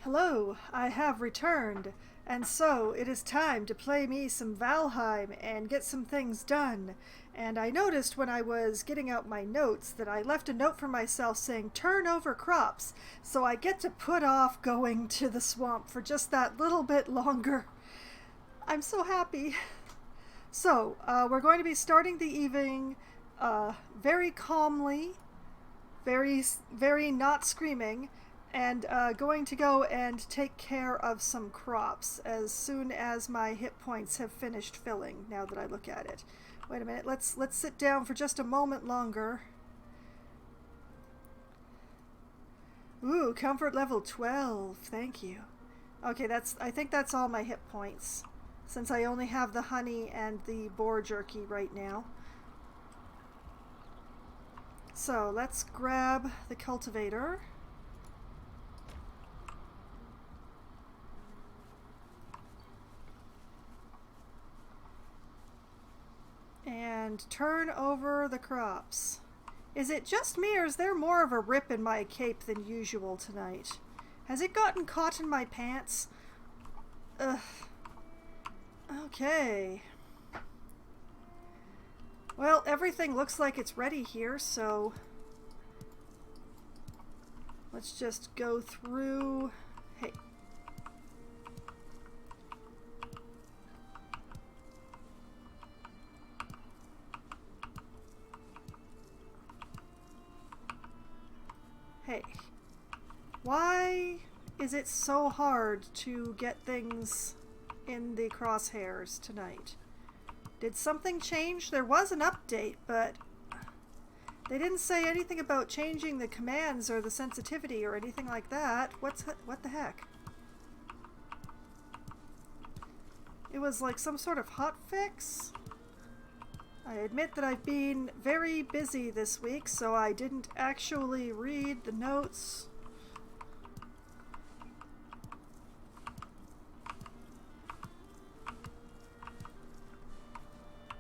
Hello, I have returned, and so it is time to play me some Valheim and get some things done. And I noticed when I was getting out my notes that I left a note for myself saying turn over crops, so I get to put off going to the swamp for just that little bit longer. I'm so happy. So, we're going to be starting the evening very calmly, very not screaming, and going to go and take care of some crops as soon as my hit points have finished filling. Now that I look at it, wait a minute. Let's sit down for just a moment longer. Ooh, comfort level 12. Thank you. Okay, I think that's all my hit points, since I only have the honey and the boar jerky right now. So let's grab the cultivator. And turn over the crops. Is it just me, or is there more of a rip in my cape than usual tonight? Has it gotten caught in my pants? Ugh. Okay. Well, everything looks like it's ready here, so let's just go through. Hey. Hey. Why is it so hard to get things in the crosshairs tonight? Did something change? There was an update, but they didn't say anything about changing the commands or the sensitivity or anything like that. What the heck? It was like some sort of hotfix? I admit that I've been very busy this week, so I didn't actually read the notes.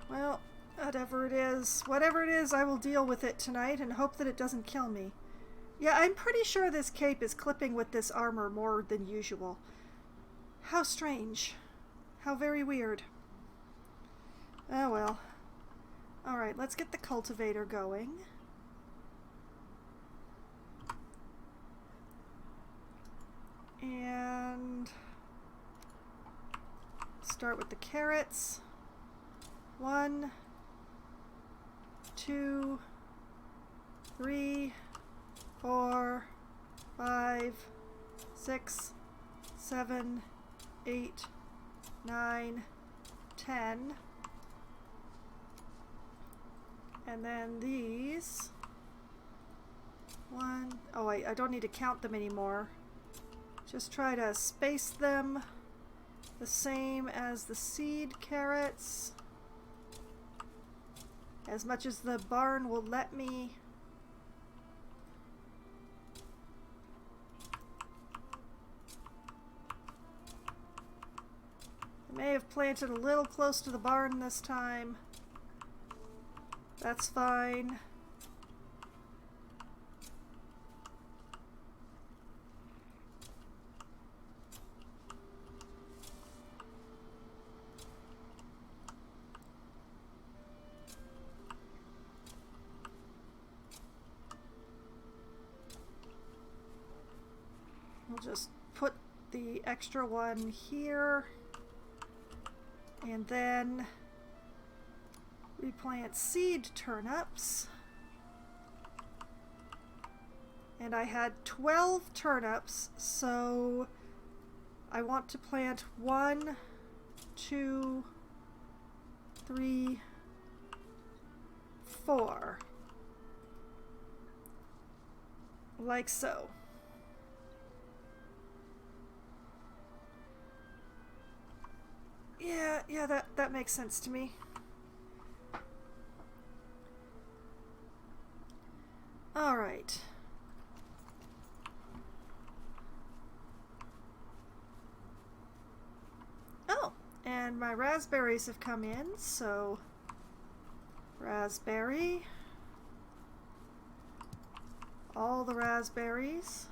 Well, whatever it is, I will deal with it tonight and hope that it doesn't kill me. Yeah, I'm pretty sure this cape is clipping with this armor more than usual. How strange. How very weird. Oh well. Alright, let's get the cultivator going. And start with the carrots. 1, 2, 3, 4, 5, 6, 7, 8, 9, 10. And then these. I don't need to count them anymore. Just try to space them the same as the seed carrots, as much as the barn will let me. I may have planted a little close to the barn this time. That's fine. We'll just put the extra one here, and then we plant seed turnips. And I had 12 turnips, so I want to plant 1, 2, 3, 4. Like so. Yeah, that makes sense to me. All right. Oh, and my raspberries have come in, so raspberry. All the raspberries.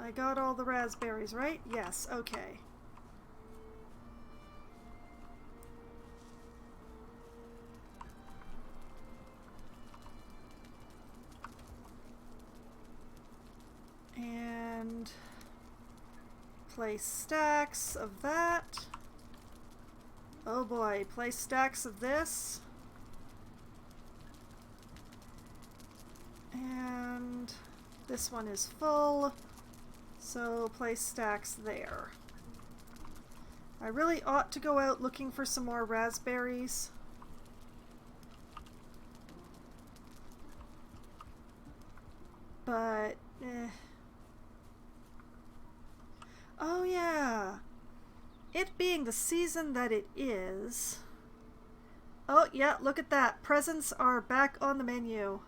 I got all the raspberries, right? Yes, okay. And place stacks of that. Oh boy, place stacks of this. And this one is full, so place stacks there. I really ought to go out looking for some more raspberries. But, oh yeah. It being the season that it is. Oh yeah, look at that. Presents are back on the menu.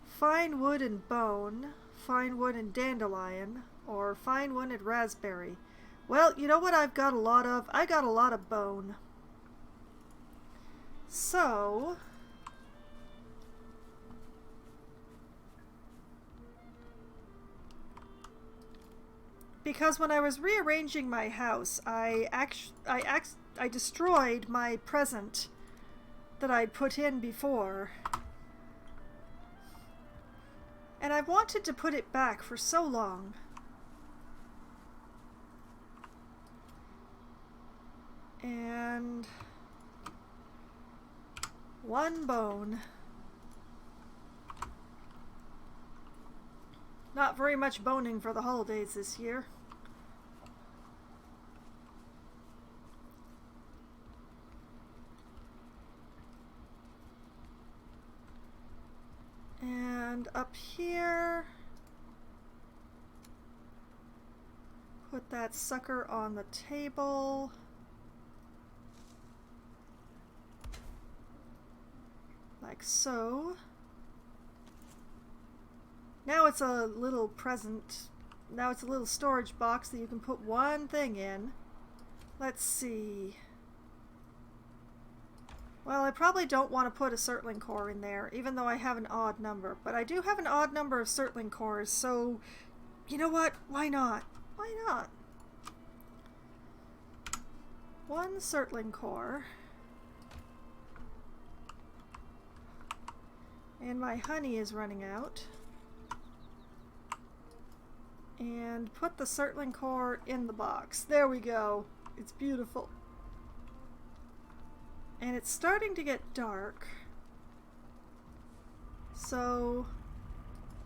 Fine wood and bone, fine wood and dandelion, or fine wood and raspberry. Well, you know what I've got a lot of? I got a lot of bone. So, because when I was rearranging my house, I destroyed my present that I'd put in before. And I wanted to put it back for so long. And one bone. Not very much boning for the holidays this year. And up here, put that sucker on the table. Like so. Now it's a little present. Now it's a little storage box that you can put one thing in. Let's see. Well, I probably don't want to put a Surtling core in there, even though I have an odd number. But I do have an odd number of Surtling cores, so you know what? Why not? Why not? One Surtling core. And my honey is running out. And put the Surtling core in the box. There we go. It's beautiful. And it's starting to get dark. So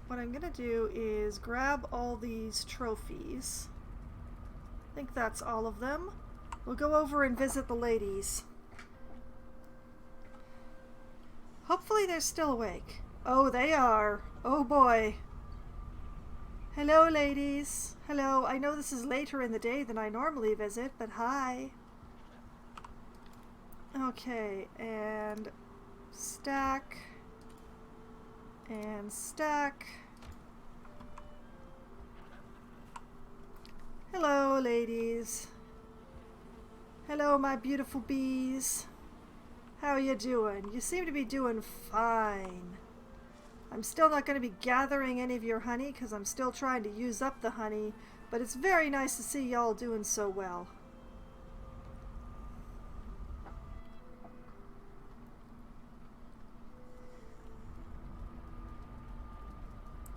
what I'm gonna do is grab all these trophies. I think that's all of them. We'll go over and visit the ladies. Hopefully they're still awake. Oh, they are. Oh boy. Hello, ladies. Hello. I know this is later in the day than I normally visit, but hi. Okay, and stack, and stack. Hello, ladies. Hello, my beautiful bees. How you doing? You seem to be doing fine. I'm still not going to be gathering any of your honey because I'm still trying to use up the honey, but it's very nice to see y'all doing so well.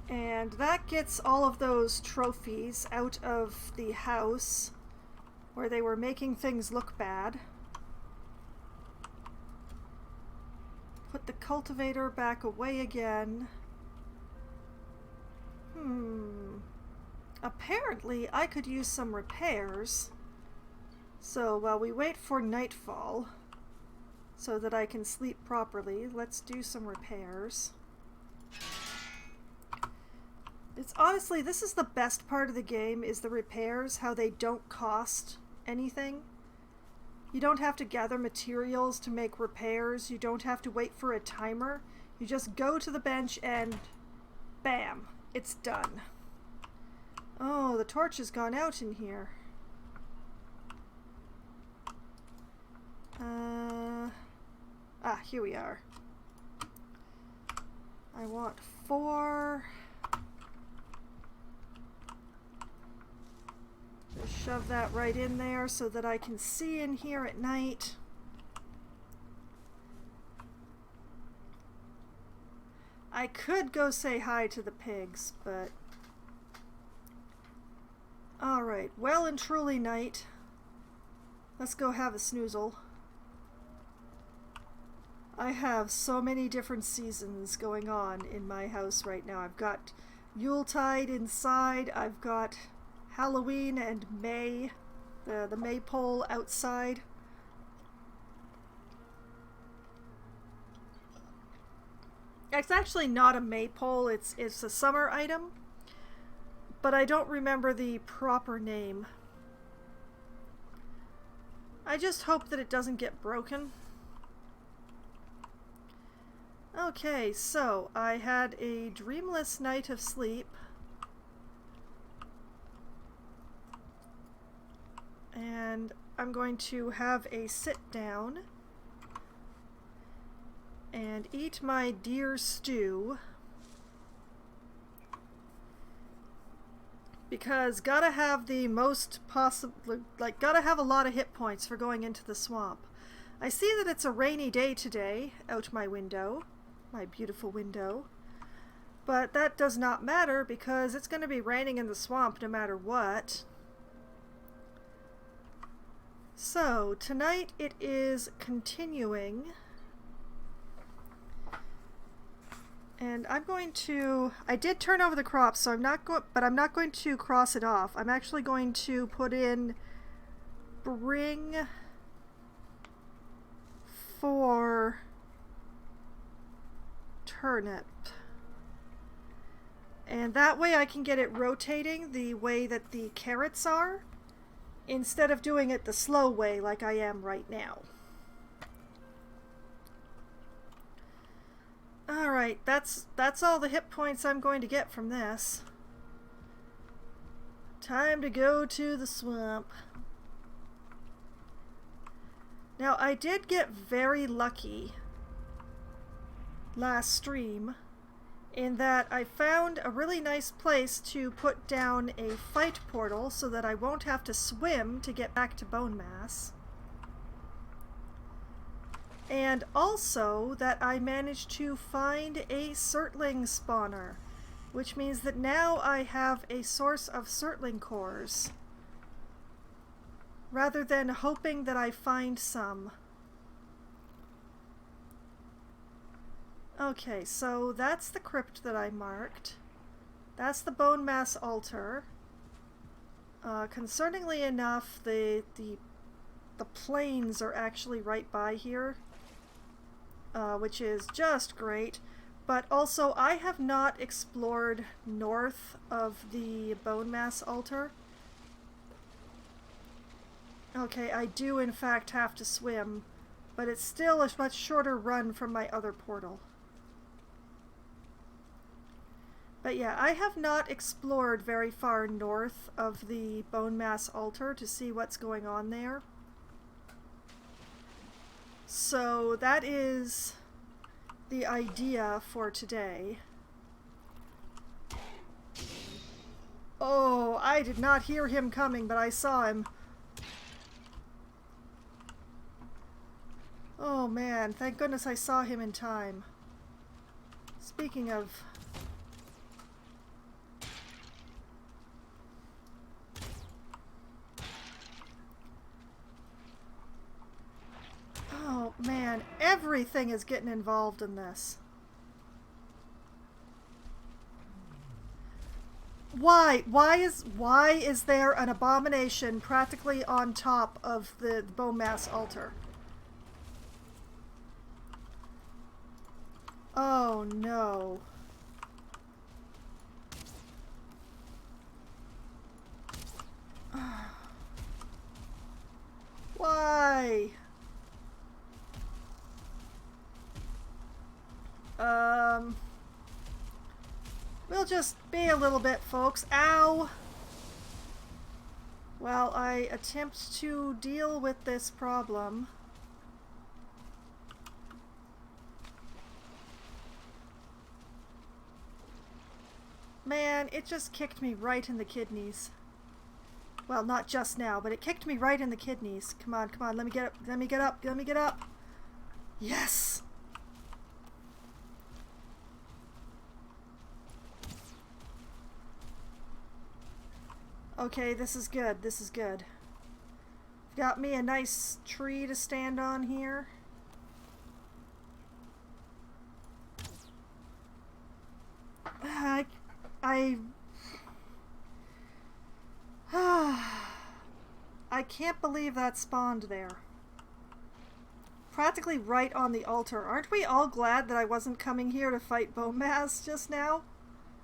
And that gets all of those trophies out of the house where they were making things look bad. Put the cultivator back away again. Apparently I could use some repairs. So while we wait for nightfall so that I can sleep properly, let's do some repairs. It's honestly, this is the best part of the game, is the repairs, how they don't cost anything. You don't have to gather materials to make repairs. You don't have to wait for a timer. You just go to the bench and bam, it's done. Oh, the torch has gone out in here. Here we are. I want 4. Shove that right in there so that I can see in here at night. I could go say hi to the pigs, but... Alright, well and truly night. Let's go have a snoozle. I have so many different seasons going on in my house right now. I've got Yuletide inside, I've got Halloween and May, the maypole outside. It's actually not a maypole, it's a summer item, but I don't remember the proper name. I just hope that it doesn't get broken. Okay, so I had a dreamless night of sleep. And I'm going to have a sit down and eat my deer stew, because gotta have the most possible, like, gotta have a lot of hit points for going into the swamp. I see that it's a rainy day today out my window, my beautiful window, but that does not matter because it's going to be raining in the swamp no matter what. So tonight it is continuing, and I'm going to, I did turn over the crops, so I'm not going to cross it off. I'm actually going to put in bring for turnip, and that way I can get it rotating the way that the carrots are, instead of doing it the slow way like I am right now. Alright, that's all the hit points I'm going to get from this. Time to go to the swamp. Now, I did get very lucky last stream in that I found a really nice place to put down a fight portal so that I won't have to swim to get back to Bone Mass. And also that I managed to find a Surtling spawner, which means that now I have a source of Surtling cores, rather than hoping that I find some. Okay, so that's the crypt that I marked. That's the Bone Mass altar. Concerningly enough, the plains are actually right by here, which is just great. But also, I have not explored north of the Bone Mass altar. Okay, I do in fact have to swim, but it's still a much shorter run from my other portal. But yeah, I have not explored very far north of the Bone Mass altar to see what's going on there. So that is the idea for today. Oh, I did not hear him coming, but I saw him. Oh man, thank goodness I saw him in time. Speaking of... Oh man, everything is getting involved in this. Why? Why is there an abomination practically on top of the Bone Mass altar? Oh no. Why? We'll just be a little bit, folks. Ow! While I attempt to deal with this problem. Man, it just kicked me right in the kidneys. Well, not just now, but it kicked me right in the kidneys. Come on, come on, let me get up, let me get up, let me get up. Yes! Okay, this is good, this is good. Got me a nice tree to stand on here. I can't believe that spawned there. Practically right on the altar. Aren't we all glad that I wasn't coming here to fight bone mass just now?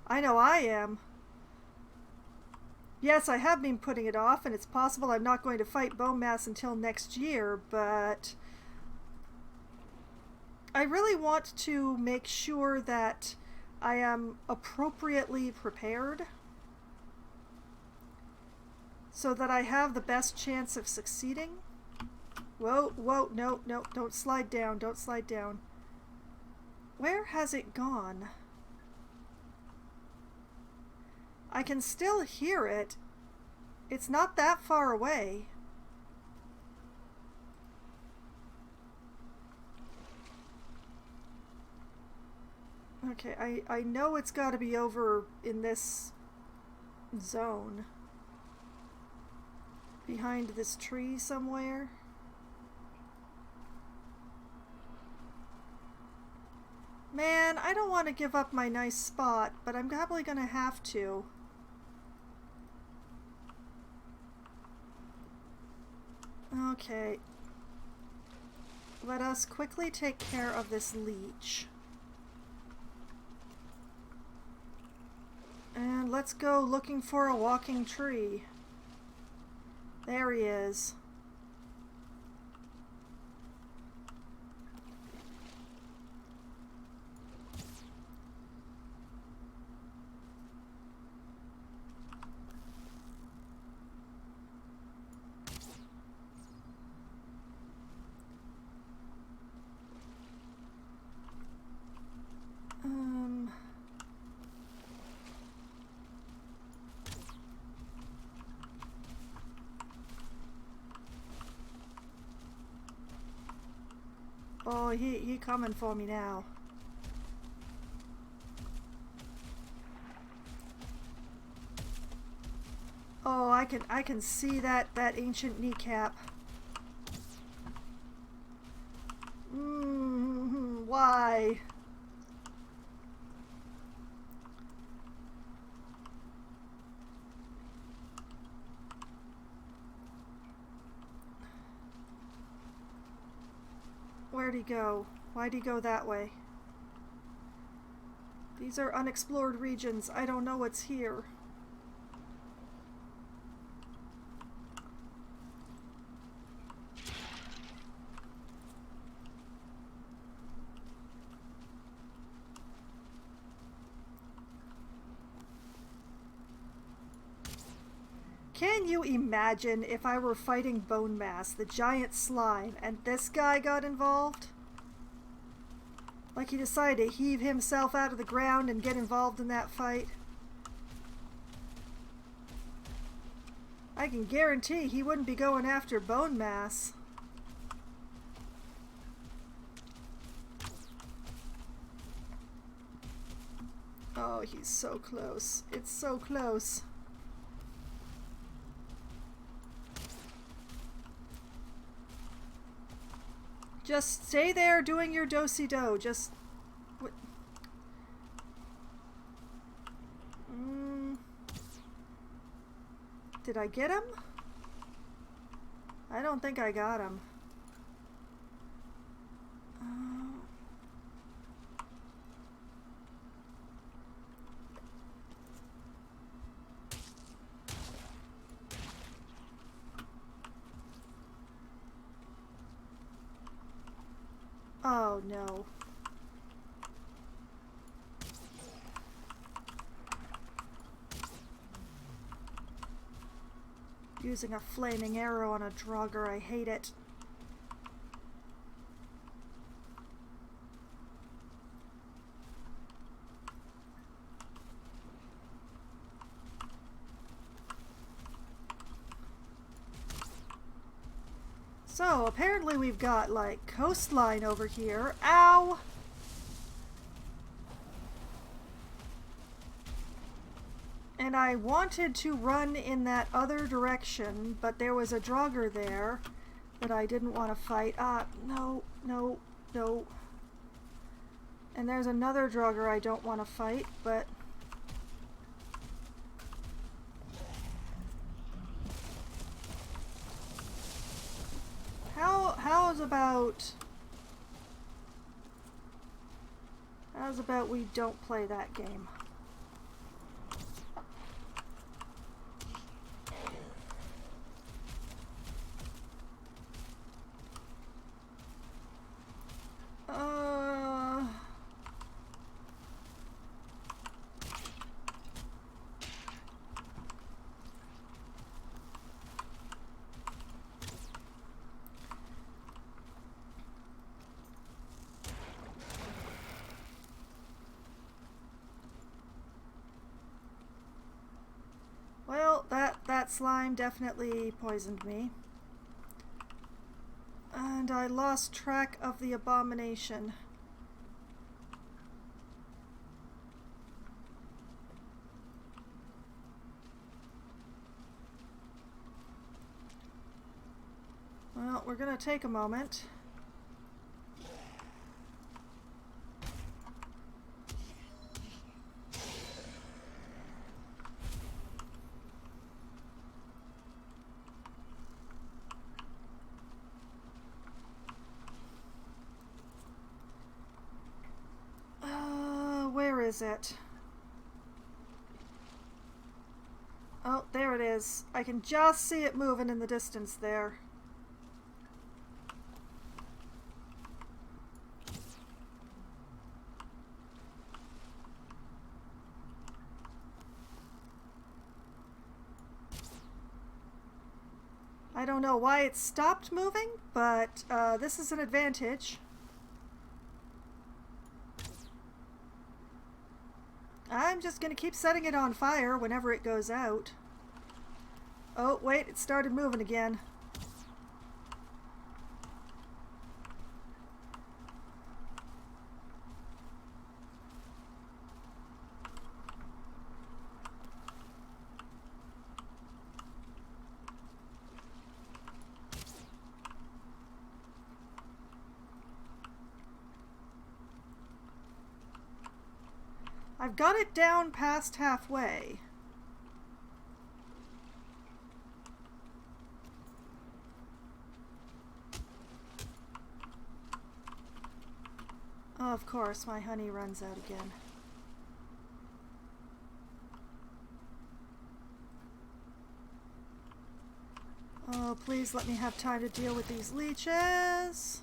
I know I am. Yes, I have been putting it off, and it's possible I'm not going to fight bone mass until next year, but I really want to make sure that I am appropriately prepared so that I have the best chance of succeeding. Whoa, whoa, no, no, don't slide down, don't slide down. Where has it gone? I can still hear it. It's not that far away. Okay, I know it's got to be over in this zone. Behind this tree somewhere. Man, I don't want to give up my nice spot, but I'm probably going to have to. Okay. Let us quickly take care of this leech. And let's go looking for a walking tree. There he is. Oh, he coming for me now. Oh, I can see that ancient kneecap. Why? Where'd he go? Why'd he go that way? These are unexplored regions. I don't know what's here. Can you imagine if I were fighting Bone Mass, the giant slime, and this guy got involved? Like he decided to heave himself out of the ground and get involved in that fight? I can guarantee he wouldn't be going after Bone Mass. Oh, he's so close. It's so close. Just stay there doing your do-si-do. Just... Did I get him? I don't think I got him. Oh no. Using a flaming arrow on a Draugr, I hate it. So, apparently we've got, like, coastline over here. Ow! And I wanted to run in that other direction, but there was a Draugr there that I didn't want to fight. No, no, no. And there's another Draugr I don't want to fight, but... How's about we don't play that game? Well, that slime definitely poisoned me. And I lost track of the abomination. Well, we're gonna take a moment. Where is it? Oh, there it is. I can just see it moving in the distance there. I don't know why it stopped moving, but this is an advantage. I'm just going to keep setting it on fire whenever it goes out. Oh, wait, it started moving again. I've got it down past halfway. Oh, of course, my honey runs out again. Oh, please let me have time to deal with these leeches.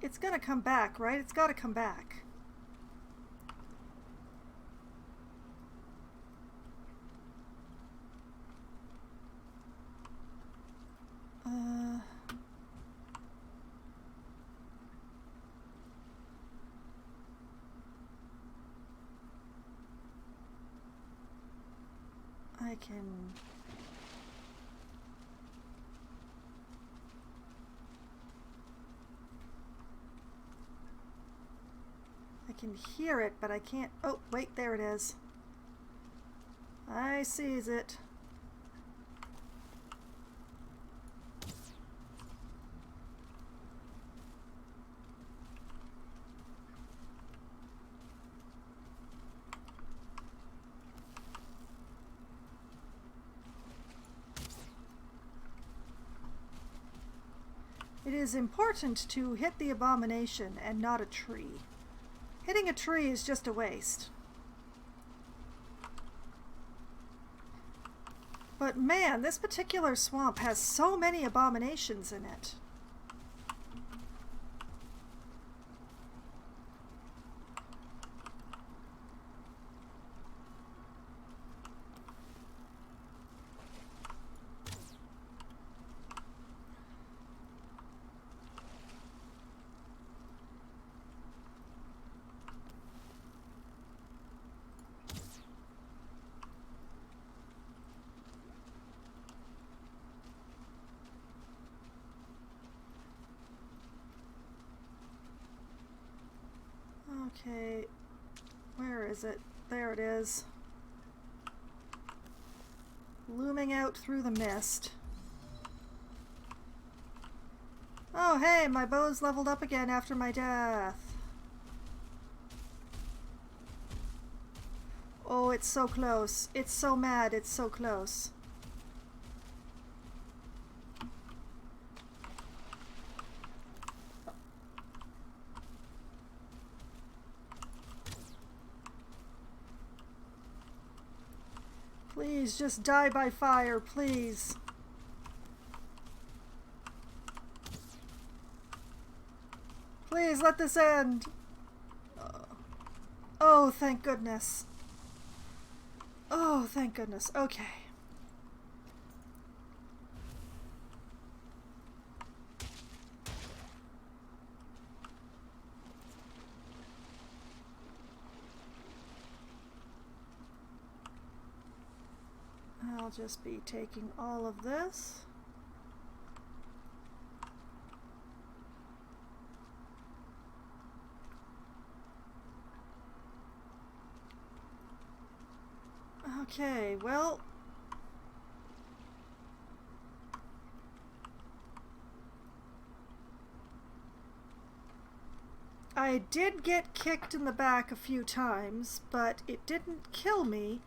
It's gonna come back, right? It's gotta come back. I can... I can hear it, but I can't... Oh, wait, there it is. I sees it. It is important to hit the abomination and not a tree. Hitting a tree is just a waste. But man, this particular swamp has so many abominations in it. is it? There it is. Looming out through the mist. Oh hey, my bow's leveled up again after my death. Oh, it's so close. It's so mad, it's so close. Please, just die by fire, please. Please, let this end. Oh, thank goodness. Oh, thank goodness. Okay. I'll just be taking all of this. Okay, well, I did get kicked in the back a few times, but it didn't kill me,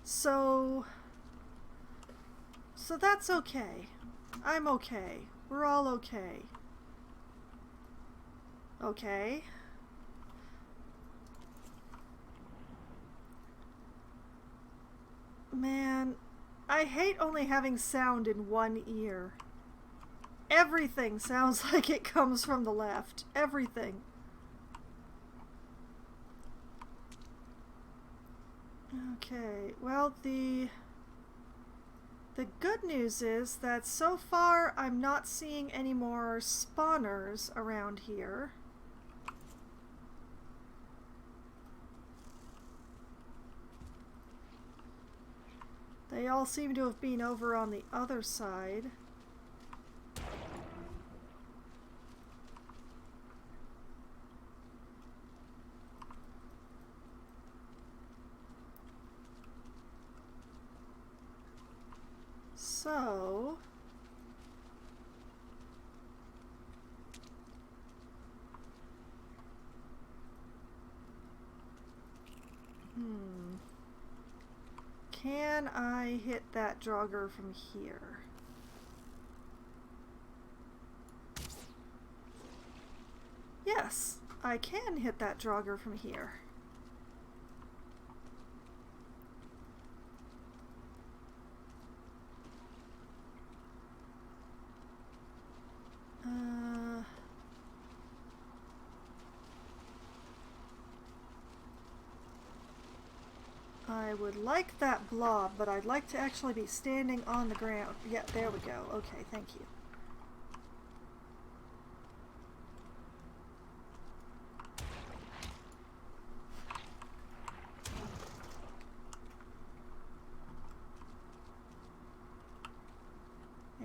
so that's okay. I'm okay. We're all okay. Okay. Man, I hate only having sound in one ear. Everything sounds like it comes from the left. Everything. Okay, well, the good news is that so far I'm not seeing any more spawners around here. They all seem to have been over on the other side. So, can I hit that Draugr from here? Yes, I can hit that Draugr from here. I would like that blob, but I'd like to actually be standing on the ground. Yeah, there we go. Okay, thank you.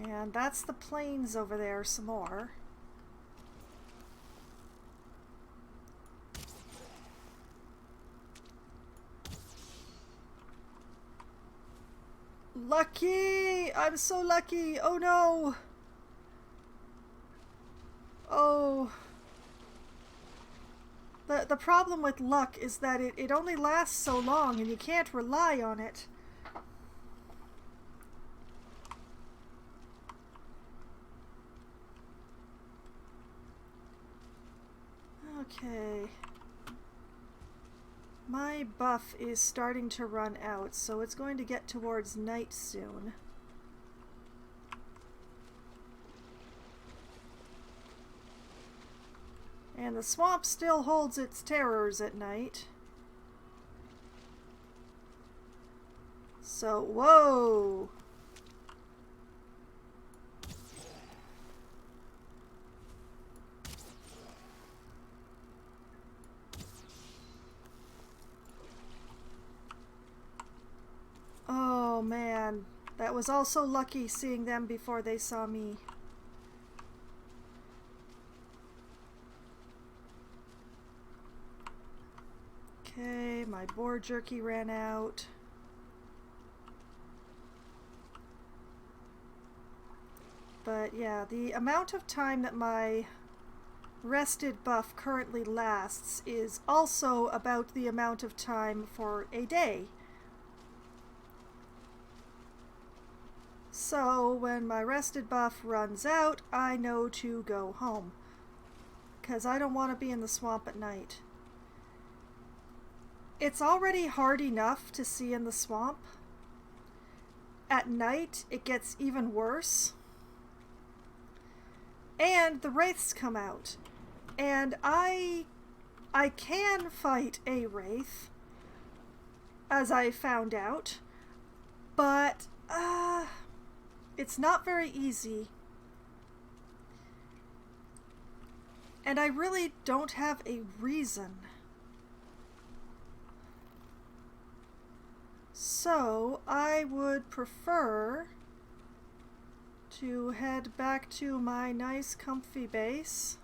And that's the plains over there some more. Lucky! I'm so lucky! Oh no! Oh. The problem with luck is that it only lasts so long and you can't rely on it. Okay. My buff is starting to run out, so it's going to get towards night soon. And the swamp still holds its terrors at night. So, whoa! Oh man, that was also lucky seeing them before they saw me. Okay, my boar jerky ran out. But yeah, the amount of time that my rested buff currently lasts is also about the amount of time for a day. So when my rested buff runs out, I know to go home, because I don't want to be in the swamp at night. It's already hard enough to see in the swamp. At night, it gets even worse. And the wraiths come out. And I can fight a wraith, as I found out, but it's not very easy. And I really don't have a reason. So I would prefer to head back to my nice comfy base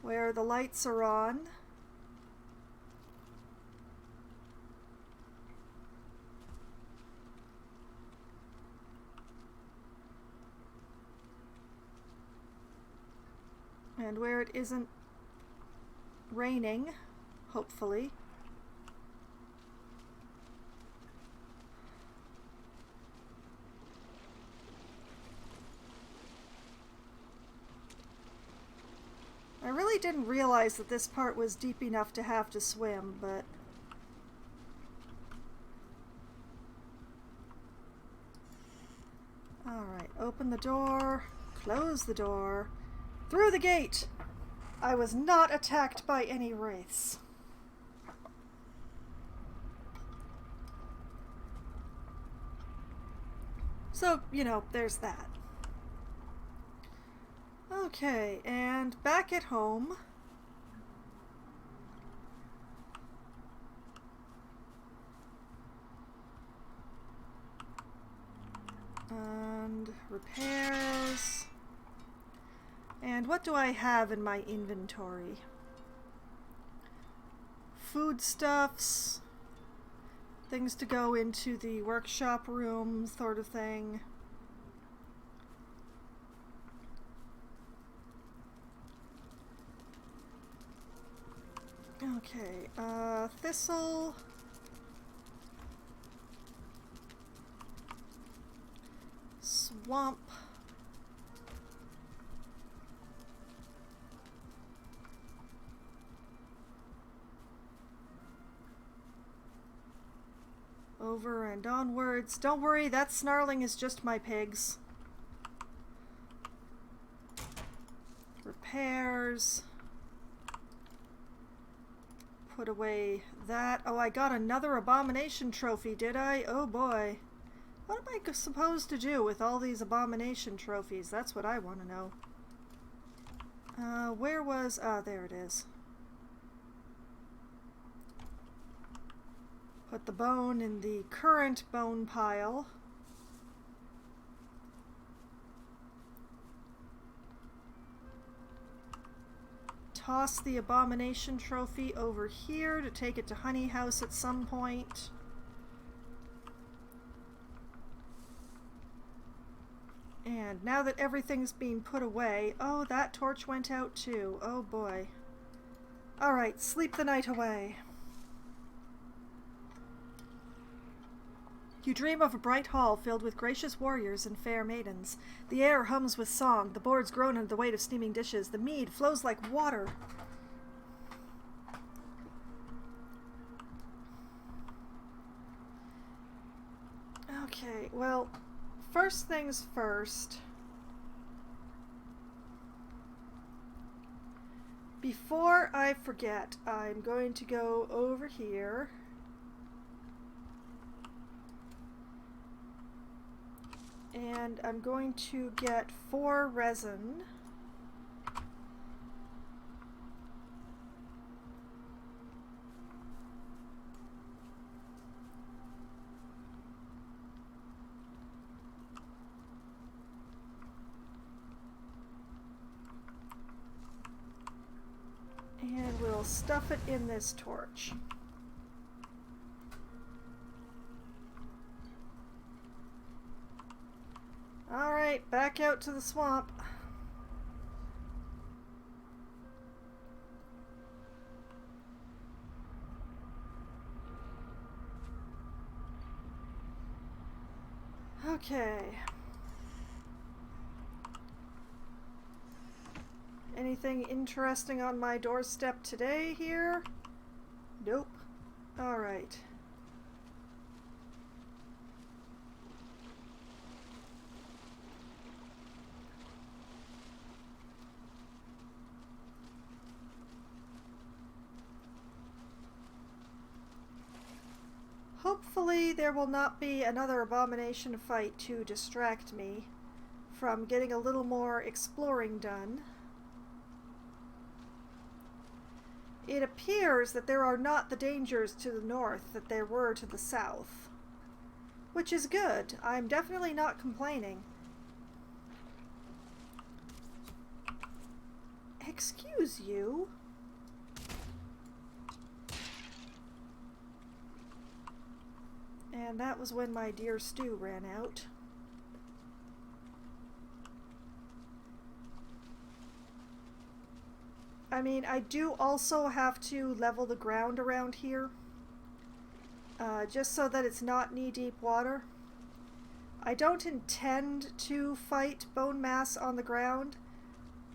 where the lights are on. And where it isn't raining, hopefully. I really didn't realize that this part was deep enough to have to swim, but... Alright, open the door, close the door, through the gate! I was not attacked by any wraiths. So, you know, there's that. Okay, and back at home. And repairs. And what do I have in my inventory? Foodstuffs. Things to go into the workshop room, sort of thing. Okay, thistle. Swamp. Over and onwards. Don't worry, that snarling is just my pigs. Repairs. Put away that. Oh, I got another abomination trophy, did I? Oh boy. What am I supposed to do with all these abomination trophies? That's what I want to know. Where was... Ah, there it is. Put the bone in the current bone pile. Toss the abomination trophy over here to take it to Honey House at some point. And now that everything's being put away... Oh, that torch went out too. Oh boy. Alright, sleep the night away. You dream of a bright hall filled with gracious warriors and fair maidens. The air hums with song, the boards groan under the weight of steaming dishes, the mead flows like water. Okay, well, first things first. Before I forget, I'm going to go over here. And I'm going to get 4 resin. And we'll will stuff it in this torch. Alright, back out to the swamp. Okay. Anything interesting on my doorstep today here? Nope. Alright. Hopefully there will not be another abomination fight to distract me from getting a little more exploring done. It appears that there are not the dangers to the north that there were to the south, which is good. I'm definitely not complaining. Excuse you? And that was when my dear stew ran out. I mean, I do also have to level the ground around here, just so that it's not knee-deep water. I don't intend to fight bone mass on the ground,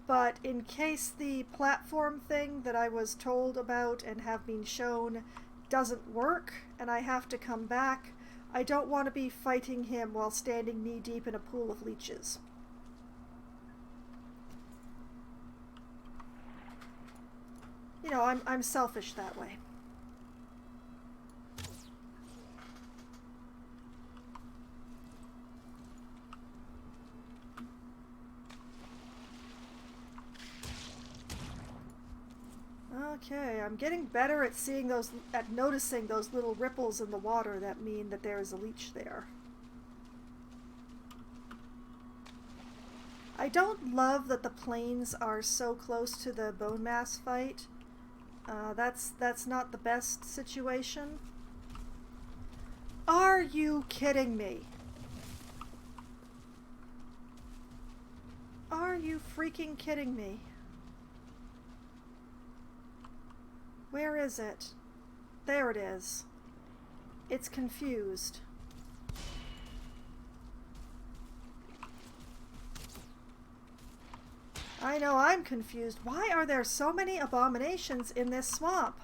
but in case the platform thing that I was told about and have been shown doesn't work, and I have to come back, I don't want to be fighting him while standing knee-deep in a pool of leeches. You know, I'm selfish that way. Okay, I'm getting better at noticing those little ripples in the water that mean that there is a leech there. I don't love that the plains are so close to the bone mass fight. That's not the best situation. Are you kidding me? Are you freaking kidding me? Where is it? There it is. It's confused. I know I'm confused. Why are there so many abominations in this swamp?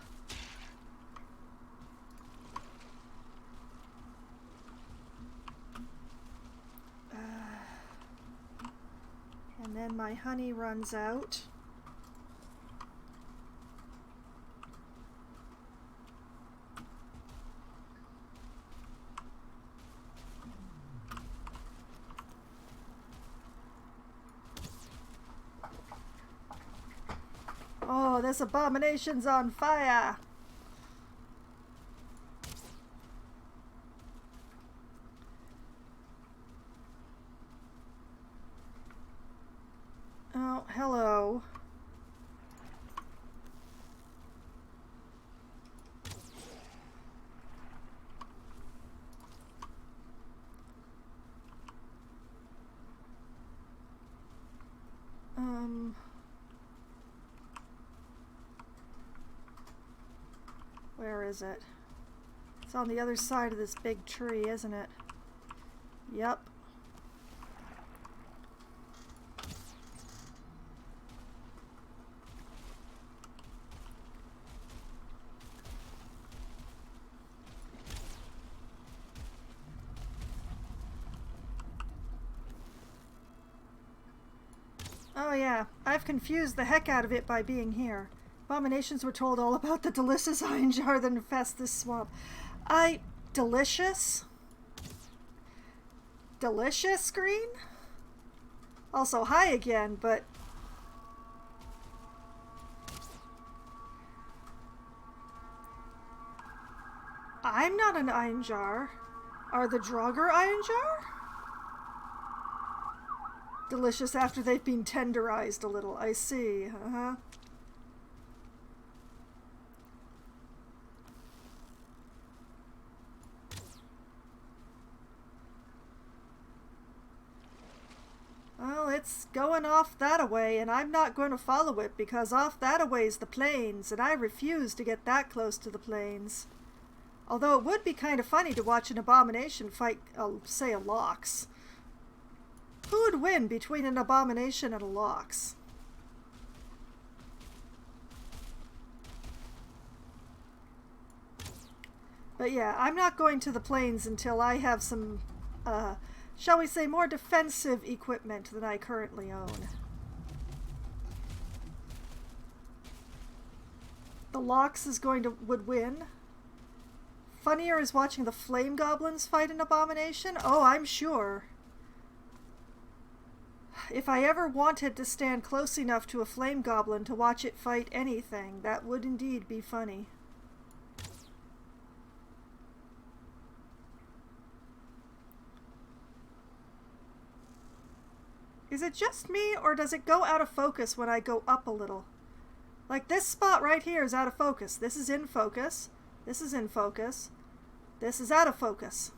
And then my honey runs out. Oh, this abomination's on fire! Oh, hello. Where is it? It's on the other side of this big tree, isn't it? Yep. Oh yeah, I've confused the heck out of it by being here. Abominations were told all about the delicious iron jar that infests this swamp. Delicious? Delicious screen? Also, hi again, but... I'm not an iron jar. Are the Draugr iron jar? Delicious after they've been tenderized a little. I see. Uh-huh. it's going off that-a-way, and I'm not going to follow it because off that-a-way's the plains, and I refuse to get that close to the plains. Although it would be kind of funny to watch an abomination fight, say, a Lox. Who would win between an abomination and a Lox? But yeah, I'm not going to the plains until I have some, shall we say, more defensive equipment than I currently own. The Lox would win. Funnier is watching the flame goblins fight an abomination? Oh, I'm sure. If I ever wanted to stand close enough to a flame goblin to watch it fight anything, that would indeed be funny. Is it just me, or does it go out of focus when I go up a little? Like this spot right here is out of focus. This is in focus. This is in focus. This is out of focus.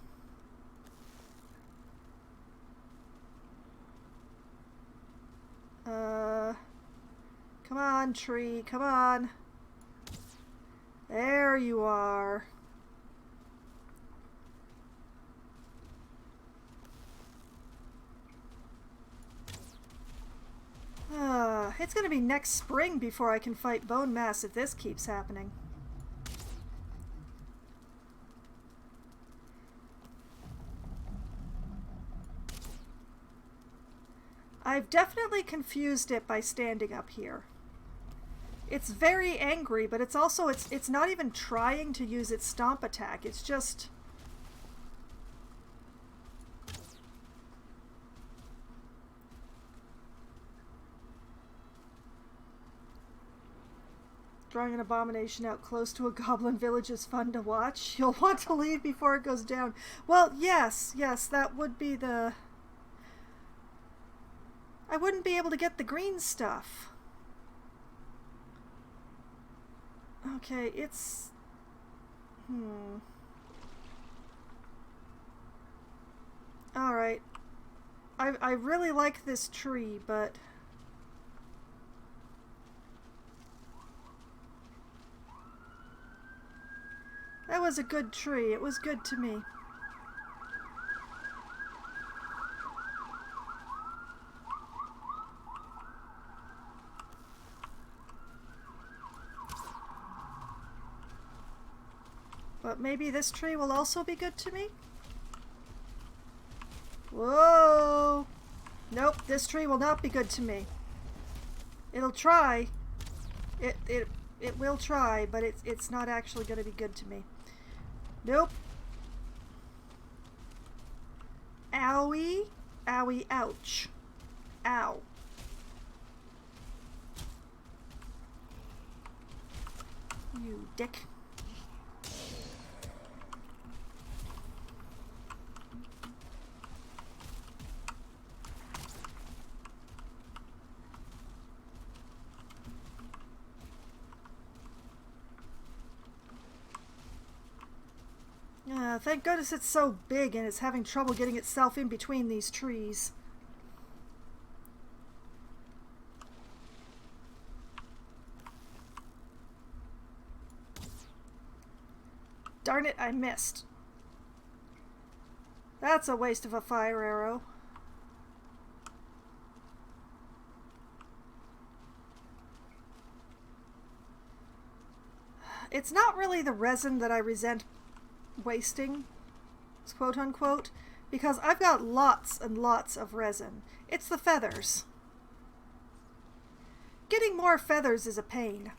Come on, tree. Come on. There you are. It's gonna be next spring before I can fight bone mass if this keeps happening. I've definitely confused it by standing up here. It's very angry, but it's also, it's not even trying to use its stomp attack. It's just... Drawing an abomination out close to a goblin village is fun to watch. You'll want to leave before it goes down. Well, yes, that would be the... I wouldn't be able to get the green stuff. Okay, it's... Alright. I really like this tree, but... That was a good tree. It was good to me. But maybe this tree will also be good to me? Whoa! Nope, this tree will not be good to me. It'll try. It will try, but it's not actually going to be good to me. Nope. Owie. Owie, ouch. Ow. You dick. Thank goodness it's so big and it's having trouble getting itself in between these trees. Darn it, I missed. That's a waste of a fire arrow. It's not really the resin that I resent wasting, quote unquote, because I've got lots and lots of resin. It's the feathers. Getting more feathers is a pain.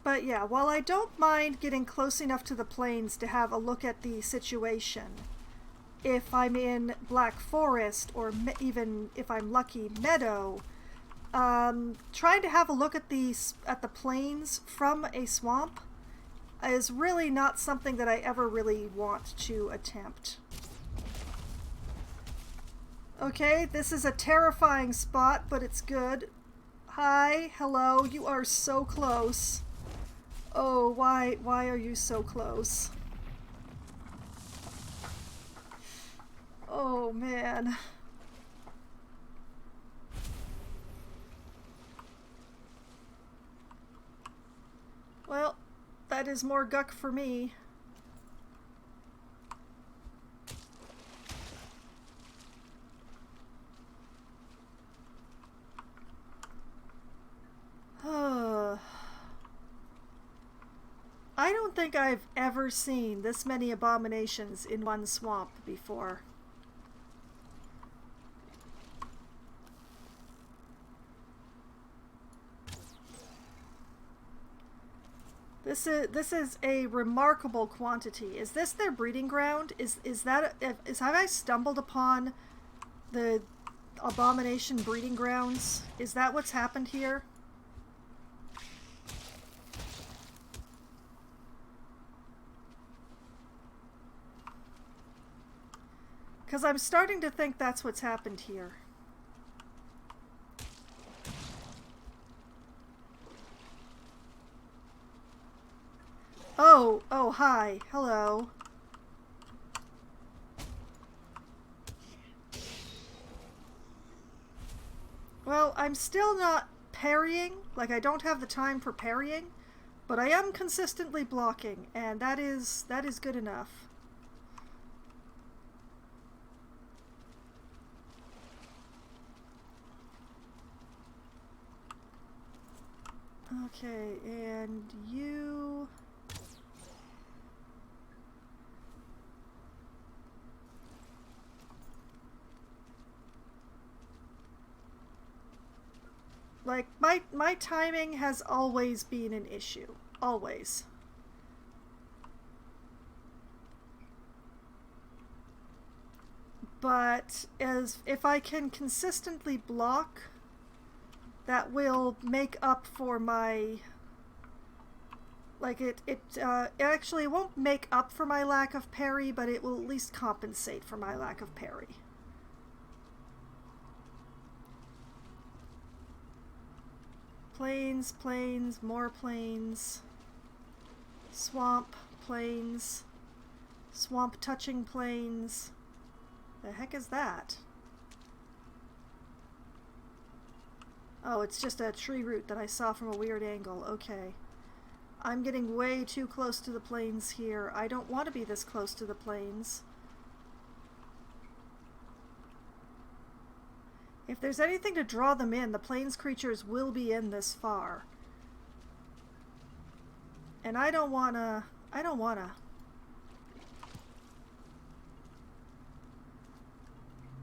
But yeah, while I don't mind getting close enough to the plains to have a look at the situation, if I'm in Black Forest or even if I'm lucky Meadow, trying to have a look at the plains from a swamp is really not something that I ever really want to attempt. Okay, this is a terrifying spot, but it's good. Hi, hello, you are so close. Oh, why are you so close? Oh, man. Well, that is more guck for me. I don't think I've ever seen this many abominations in one swamp before. This is a remarkable quantity. Is this their breeding ground? Have I stumbled upon the abomination breeding grounds? Is that what's happened here? Because I'm starting to think that's what's happened here. Oh, hi. Hello. Well, I'm still not parrying. Like, I don't have the time for parrying, but I am consistently blocking, and that is good enough. Okay, and you... Like, my timing has always been an issue. Always. But if I can consistently block, that will make up for my... Like, it actually won't make up for my lack of parry, but it will at least compensate for my lack of parry. Plains, plains, more plains. Swamp, plains. Swamp touching plains. The heck is that? Oh, it's just a tree root that I saw from a weird angle. Okay. I'm getting way too close to the plains here. I don't want to be this close to the plains. If there's anything to draw them in, the plains creatures will be in this far. And I don't wanna...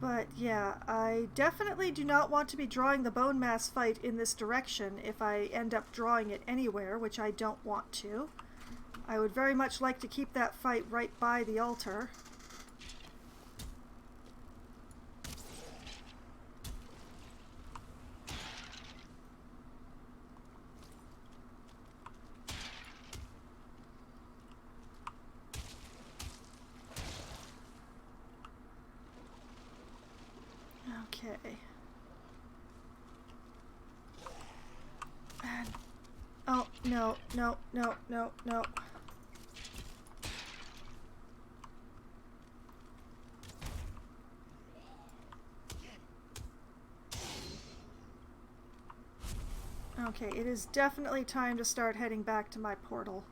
But yeah, I definitely do not want to be drawing the bone mass fight in this direction if I end up drawing it anywhere, which I don't want to. I would very much like to keep that fight right by the altar. Okay. And, oh, no, no, no, no, no. Okay, it is definitely time to start heading back to my portal.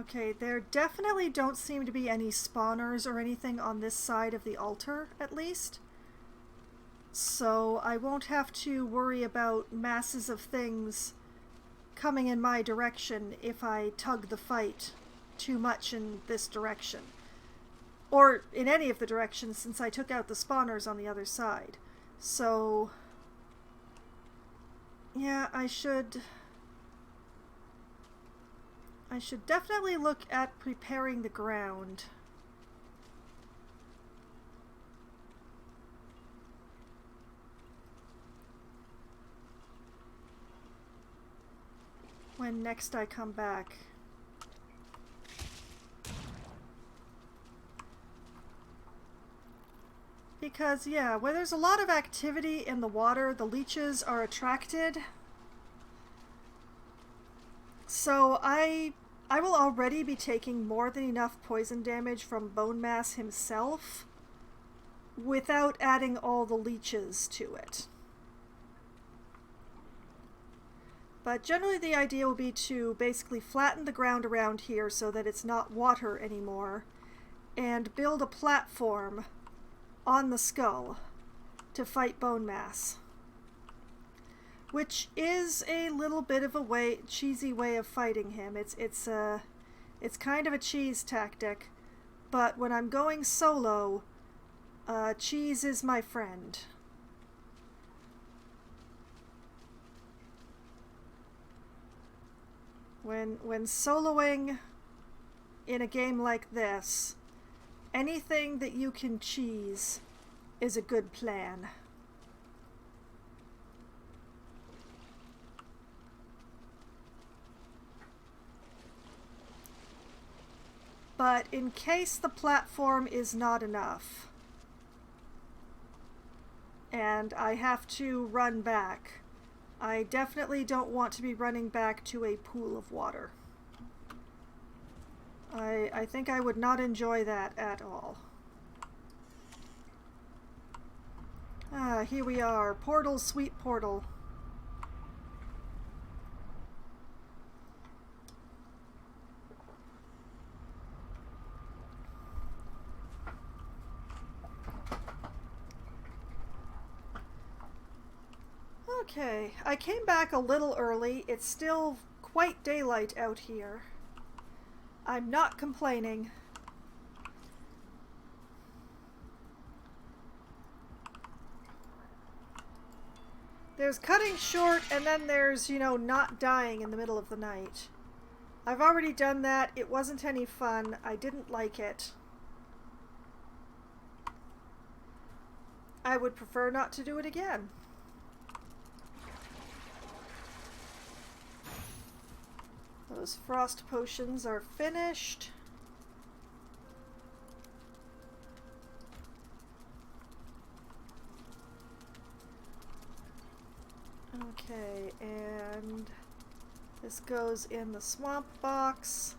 Okay, there definitely don't seem to be any spawners or anything on this side of the altar, at least. So I won't have to worry about masses of things coming in my direction if I tug the fight too much in this direction. Or in any of the directions, since I took out the spawners on the other side. So... yeah, I should definitely look at preparing the ground. When next I come back. Because, yeah, where there's a lot of activity in the water, the leeches are attracted. So I will already be taking more than enough poison damage from Bone Mass himself without adding all the leeches to it. But generally the idea will be to basically flatten the ground around here so that it's not water anymore, and build a platform on the skull to fight Bone Mass. Which is a little bit of a cheesy way of fighting him. It's kind of a cheese tactic, but when I'm going solo, cheese is my friend. When soloing in a game like this, anything that you can cheese is a good plan. But in case the platform is not enough, and I have to run back, I definitely don't want to be running back to a pool of water. I think I would not enjoy that at all. Ah, here we are. Portal, sweet portal. Okay, I came back a little early. It's still quite daylight out here. I'm not complaining. There's cutting short, and then there's, you know, not dying in the middle of the night. I've already done that. It wasn't any fun. I didn't like it. I would prefer not to do it again. Those frost potions are finished. Okay, and this goes in the swamp box.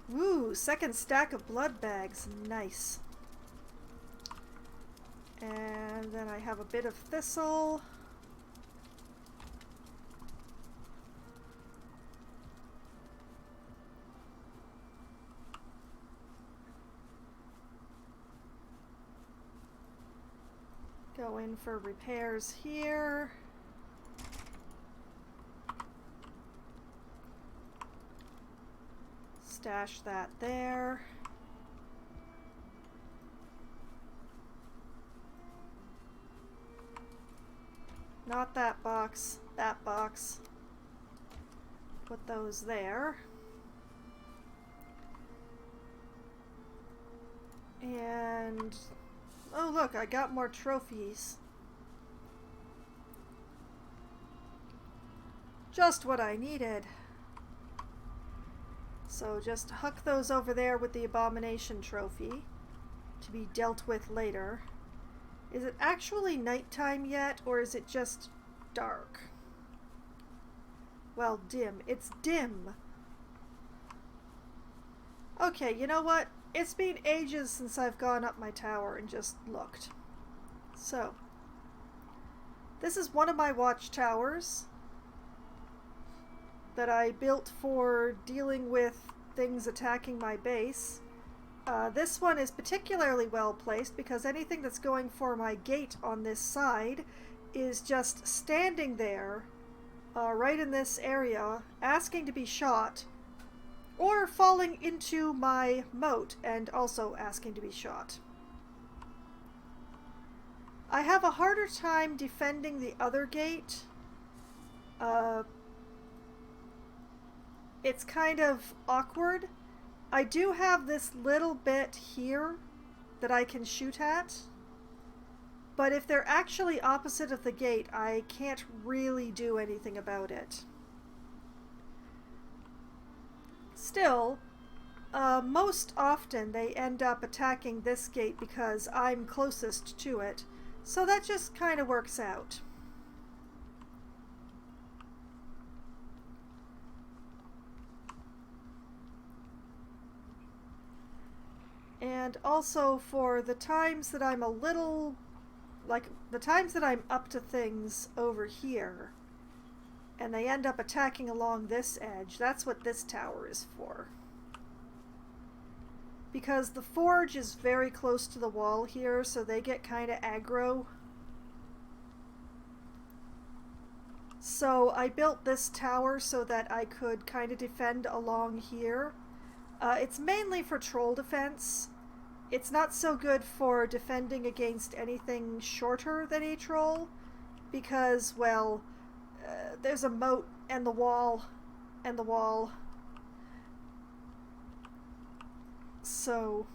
Woo, second stack of blood bags. Nice. And then I have a bit of thistle. Go in for repairs here. Stash that there. Not that box, that box. Put those there. And oh look, I got more trophies. Just what I needed. So just huck those over there with the abomination trophy to be dealt with later. Is it actually nighttime yet, or is it just dark? Well, dim. It's dim. Okay, you know what? It's been ages since I've gone up my tower and just looked. So, this is one of my watchtowers that I built for dealing with things attacking my base. This one is particularly well placed because anything that's going for my gate on this side is just standing there, right in this area, asking to be shot, or falling into my moat and also asking to be shot. I have a harder time defending the other gate. It's kind of awkward. I do have this little bit here that I can shoot at, but if they're actually opposite of the gate, I can't really do anything about it. Still, Most often they end up attacking this gate because I'm closest to it, so that just kind of works out. And also for the times that I'm a little, like the times that I'm up to things over here, and they end up attacking along this edge, that's what this tower is for. Because the forge is very close to the wall here, so they get kind of aggro. So I built this tower so that I could kind of defend along here. It's mainly for troll defense. It's not so good for defending against anything shorter than a troll, because, well, there's a moat and the wall and the wall. So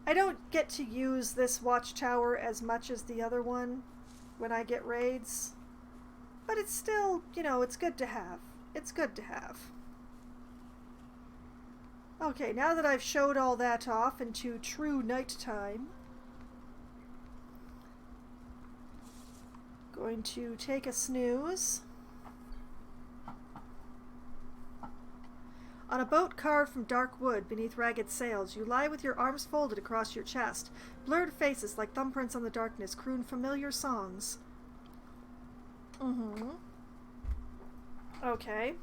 I don't get to use this watchtower as much as the other one when I get raids, but it's still, you know, it's good to have. It's good to have. Okay, now that I've showed all that off into true nighttime, going to take a snooze. On a boat carved from dark wood beneath ragged sails, you lie with your arms folded across your chest. Blurred faces like thumbprints on the darkness croon familiar songs. Okay.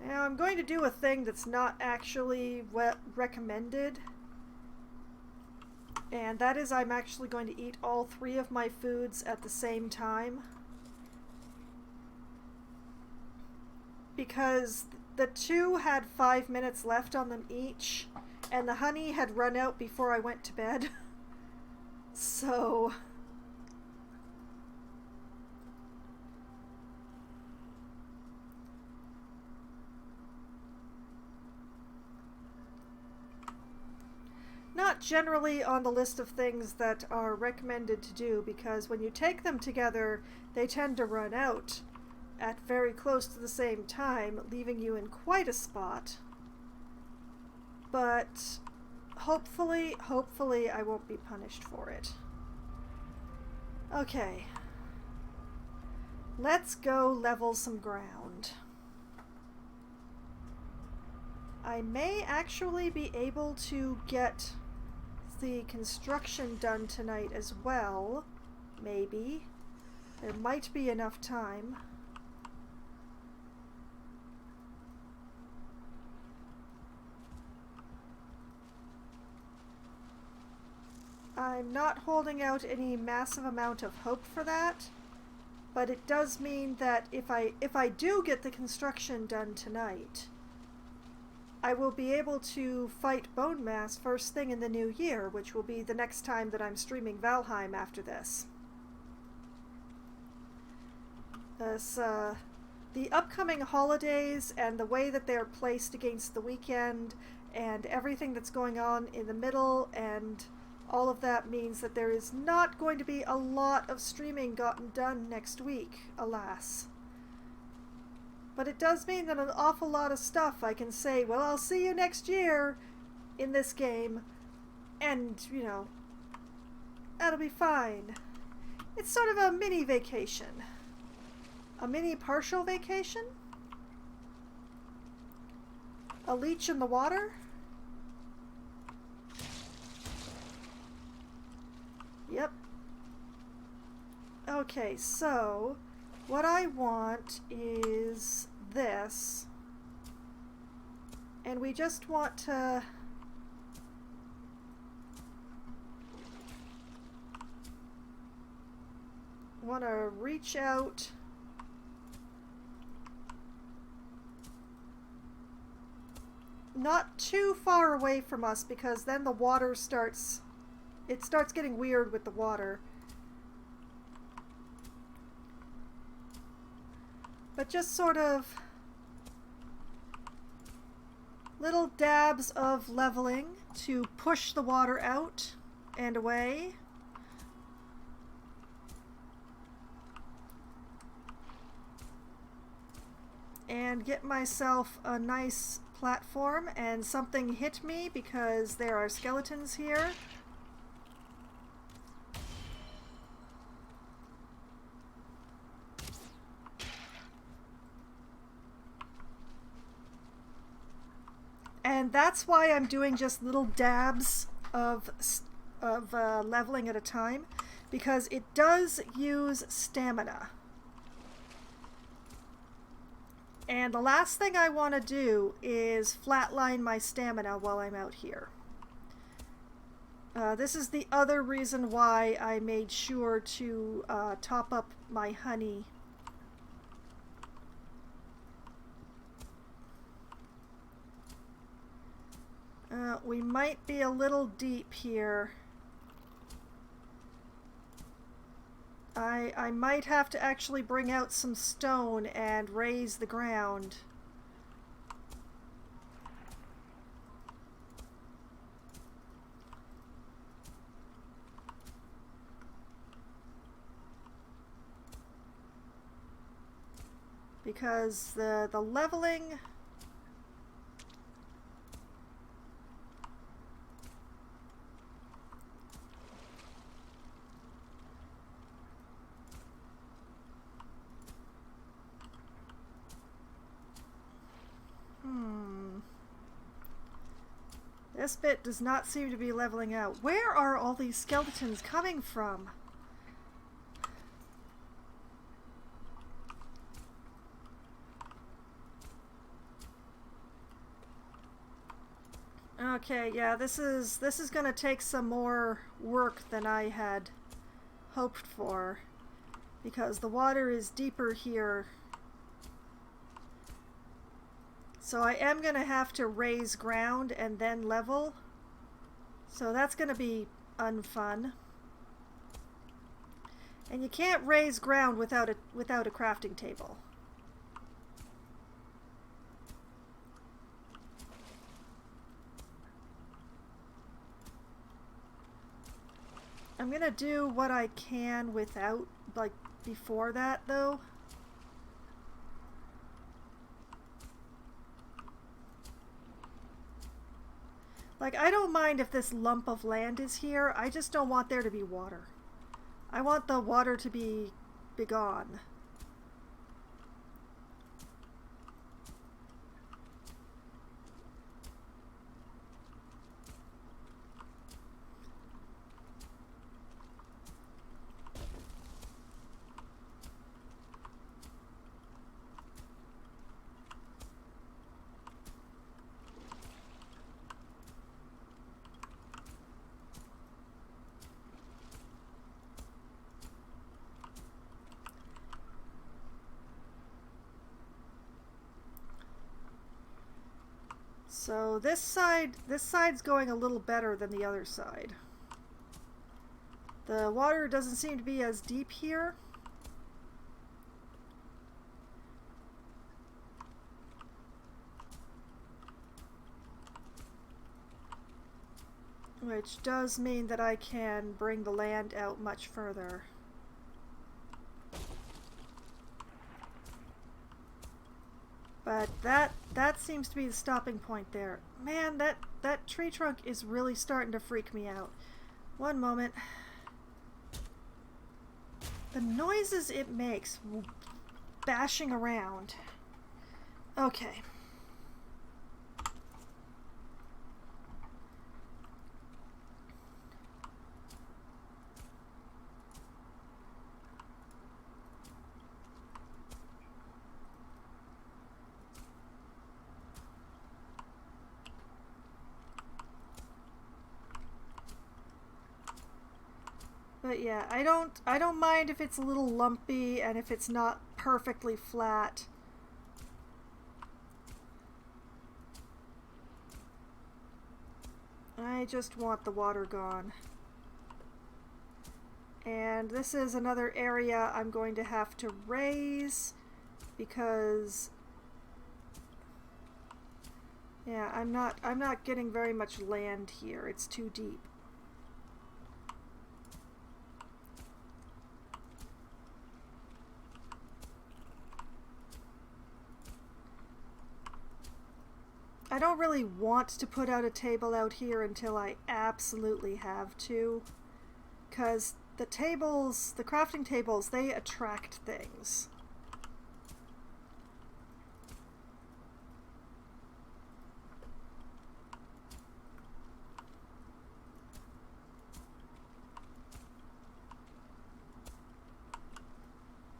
Now I'm going to do a thing that's not actually recommended. And that is I'm actually going to eat all 3 of my foods at the same time. Because the 2 had 5 minutes left on them each, and the honey had run out before I went to bed. So not generally on the list of things that are recommended to do, because when you take them together, they tend to run out at very close to the same time, leaving you in quite a spot. But hopefully I won't be punished for it. Okay. Let's go level some ground. I may actually be able to get the construction done tonight as well. Maybe. There might be enough time. I'm not holding out any massive amount of hope for that, but it does mean that if I do get the construction done tonight, I will be able to fight Bone Mass first thing in the new year, which will be the next time that I'm streaming Valheim after this. The upcoming holidays and the way that they're placed against the weekend and everything that's going on in the middle and all of that means that there is not going to be a lot of streaming gotten done next week, alas. But it does mean that an awful lot of stuff I can say, well, I'll see you next year in this game, and, you know, that'll be fine. It's sort of a mini vacation. A mini partial vacation? A leech in the water? Yep. Okay, so what I want is this. And we just want to reach out not too far away from us, because then the water starts getting weird with the water. But just sort of little dabs of leveling to push the water out and away. and get myself a nice platform, and something hit me because there are skeletons here. And that's why I'm doing just little dabs of leveling at a time, because it does use stamina. And the last thing I want to do is flatline my stamina while I'm out here. This is the other reason why I made sure to top up my honey. We might be a little deep here. I might have to actually bring out some stone and raise the ground. Because the leveling... This bit does not seem to be leveling out. Where are all these skeletons coming from? Okay, yeah, this is going to take some more work than I had hoped for, because the water is deeper here. So I am going to have to raise ground and then level. So that's going to be unfun. And you can't raise ground without a crafting table. I'm going to do what I can without, like, before that, though. Like, I don't mind if this lump of land is here, I just don't want there to be water. I want the water to be gone. So this side's going a little better than the other side. The water doesn't seem to be as deep here. Which does mean that I can bring the land out much further. But that seems to be the stopping point there. Man, that tree trunk is really starting to freak me out. One moment. The noises it makes bashing around. Okay. But yeah, I don't mind if it's a little lumpy and if it's not perfectly flat. I just want the water gone. And this is another area I'm going to have to raise because yeah, I'm not getting very much land here. It's too deep. I don't really want to put out a table out here until I absolutely have to, because the tables, the crafting tables, they attract things.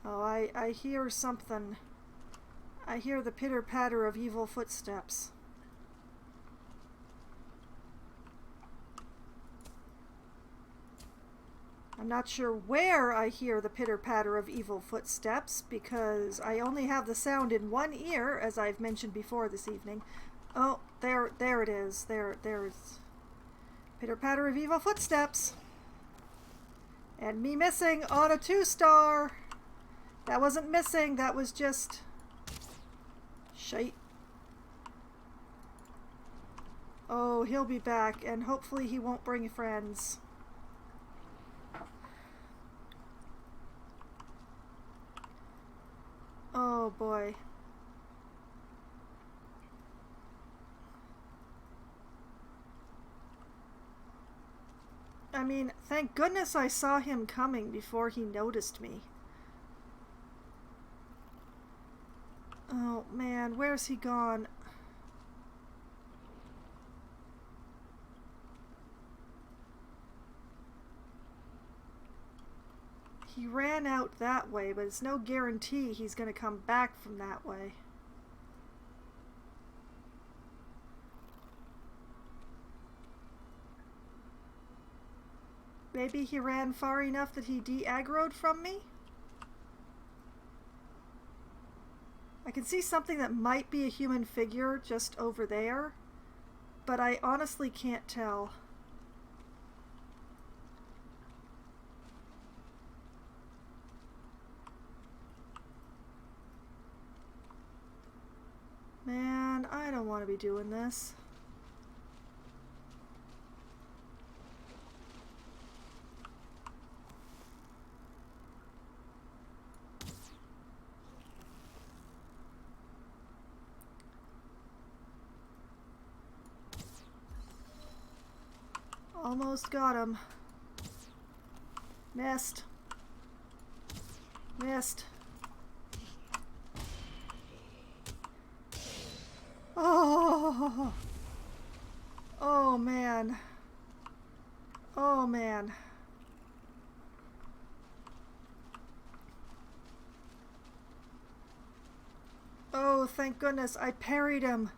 Oh, I hear something. I hear the pitter-patter of evil footsteps. I'm not sure where I hear the pitter-patter of evil footsteps, because I only have the sound in one ear, as I've mentioned before this evening. Oh, there it is. There's pitter-patter of evil footsteps. And me missing on a 2-star. That wasn't missing, that was just shite. Oh, he'll be back, and hopefully he won't bring friends. Oh boy. I mean, thank goodness I saw him coming before he noticed me. Oh man, where's he gone? He ran out that way, but it's no guarantee he's gonna come back from that way. Maybe he ran far enough that he de-aggroed from me? I can see something that might be a human figure just over there, but I honestly can't tell. Man, I don't want to be doing this. Almost got him. Missed. Missed. Oh. Oh man. Oh man. Oh, thank goodness I parried him.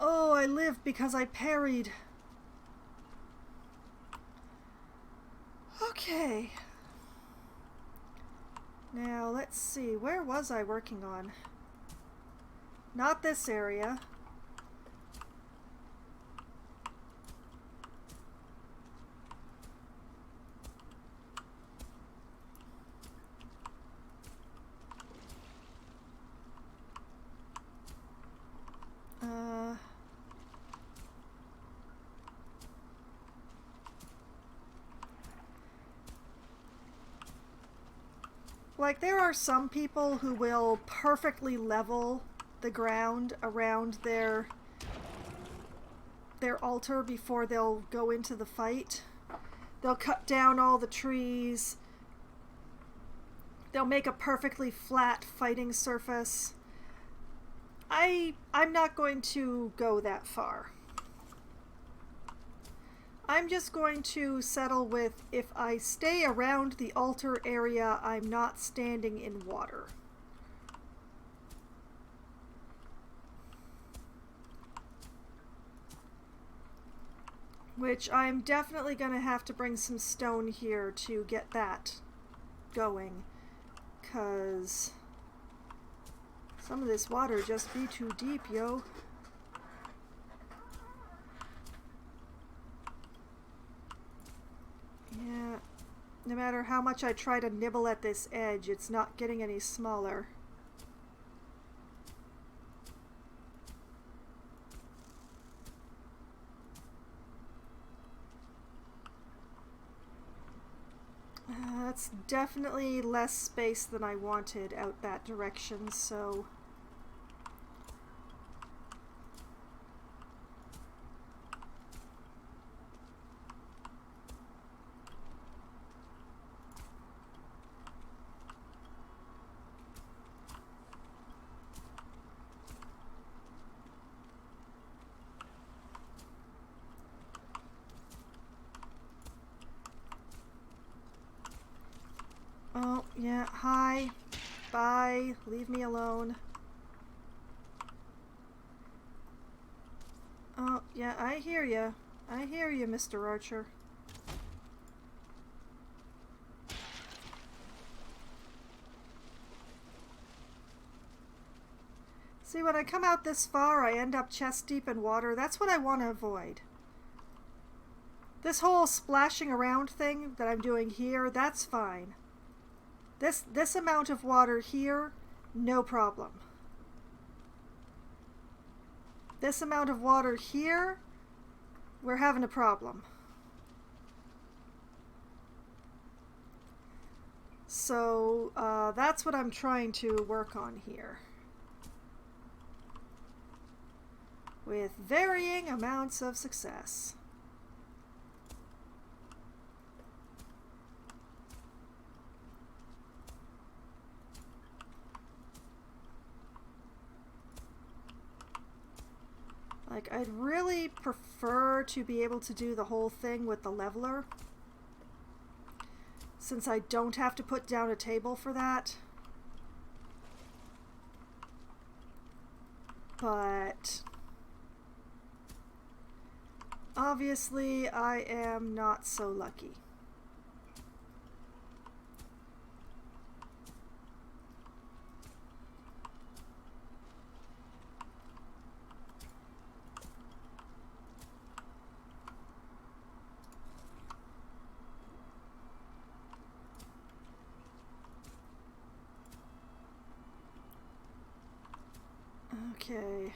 Oh, I lived because I parried. Okay. Now, let's see. Where was I working on? Not this area. Like, there are some people who will perfectly level the ground around their altar before they'll go into the fight. They'll cut down all the trees. They'll make a perfectly flat fighting surface. I'm not going to go that far. I'm just going to settle with, if I stay around the altar area, I'm not standing in water. Which I'm definitely going to have to bring some stone here to get that going. 'Cause some of this water just be too deep, yo. Yeah, no matter how much I try to nibble at this edge, it's not getting any smaller. That's definitely less space than I wanted out that direction, so Yeah, hi. Bye. Leave me alone. Oh, yeah, I hear you. I hear you, Mr. Archer. See, when I come out this far, I end up chest deep in water. That's what I want to avoid. This whole splashing around thing that I'm doing here, that's fine. This amount of water here, no problem. This amount of water here, we're having a problem. So that's what I'm trying to work on here. With varying amounts of success. Like, I'd really prefer to be able to do the whole thing with the leveler, since I don't have to put down a table for that. But obviously I am not so lucky. Okay.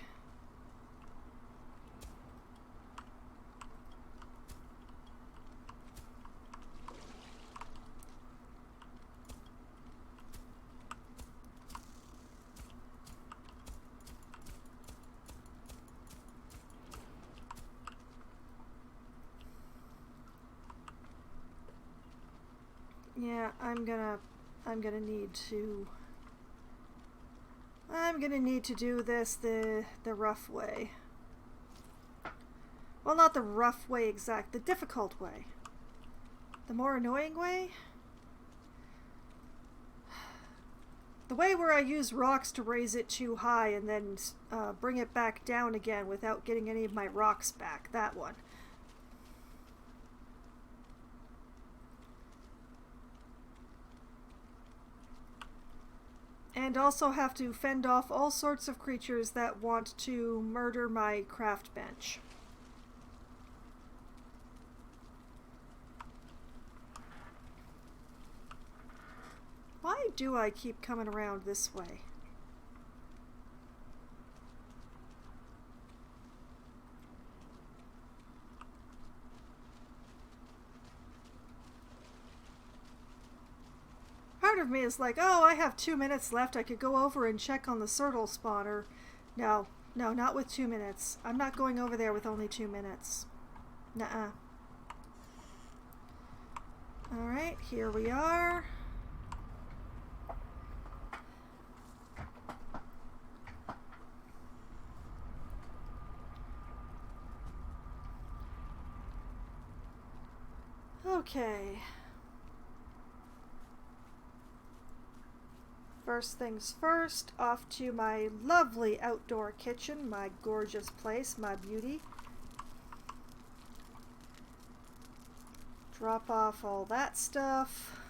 Yeah, I'm gonna need to do this the rough way. Well, not the rough way the difficult way. The more annoying way? The way where I use rocks to raise it too high and then bring it back down again without getting any of my rocks back. That one. And also have to fend off all sorts of creatures that want to murder my craft bench. Why do I keep coming around this way? Part of me is like, oh, I have 2 minutes left. I could go over and check on the turtle spawner. No, not with 2 minutes. I'm not going over there with only 2 minutes. Nuh-uh. Alright, here we are. Okay. First things first, off to my lovely outdoor kitchen, my gorgeous place, my beauty. Drop off all that stuff.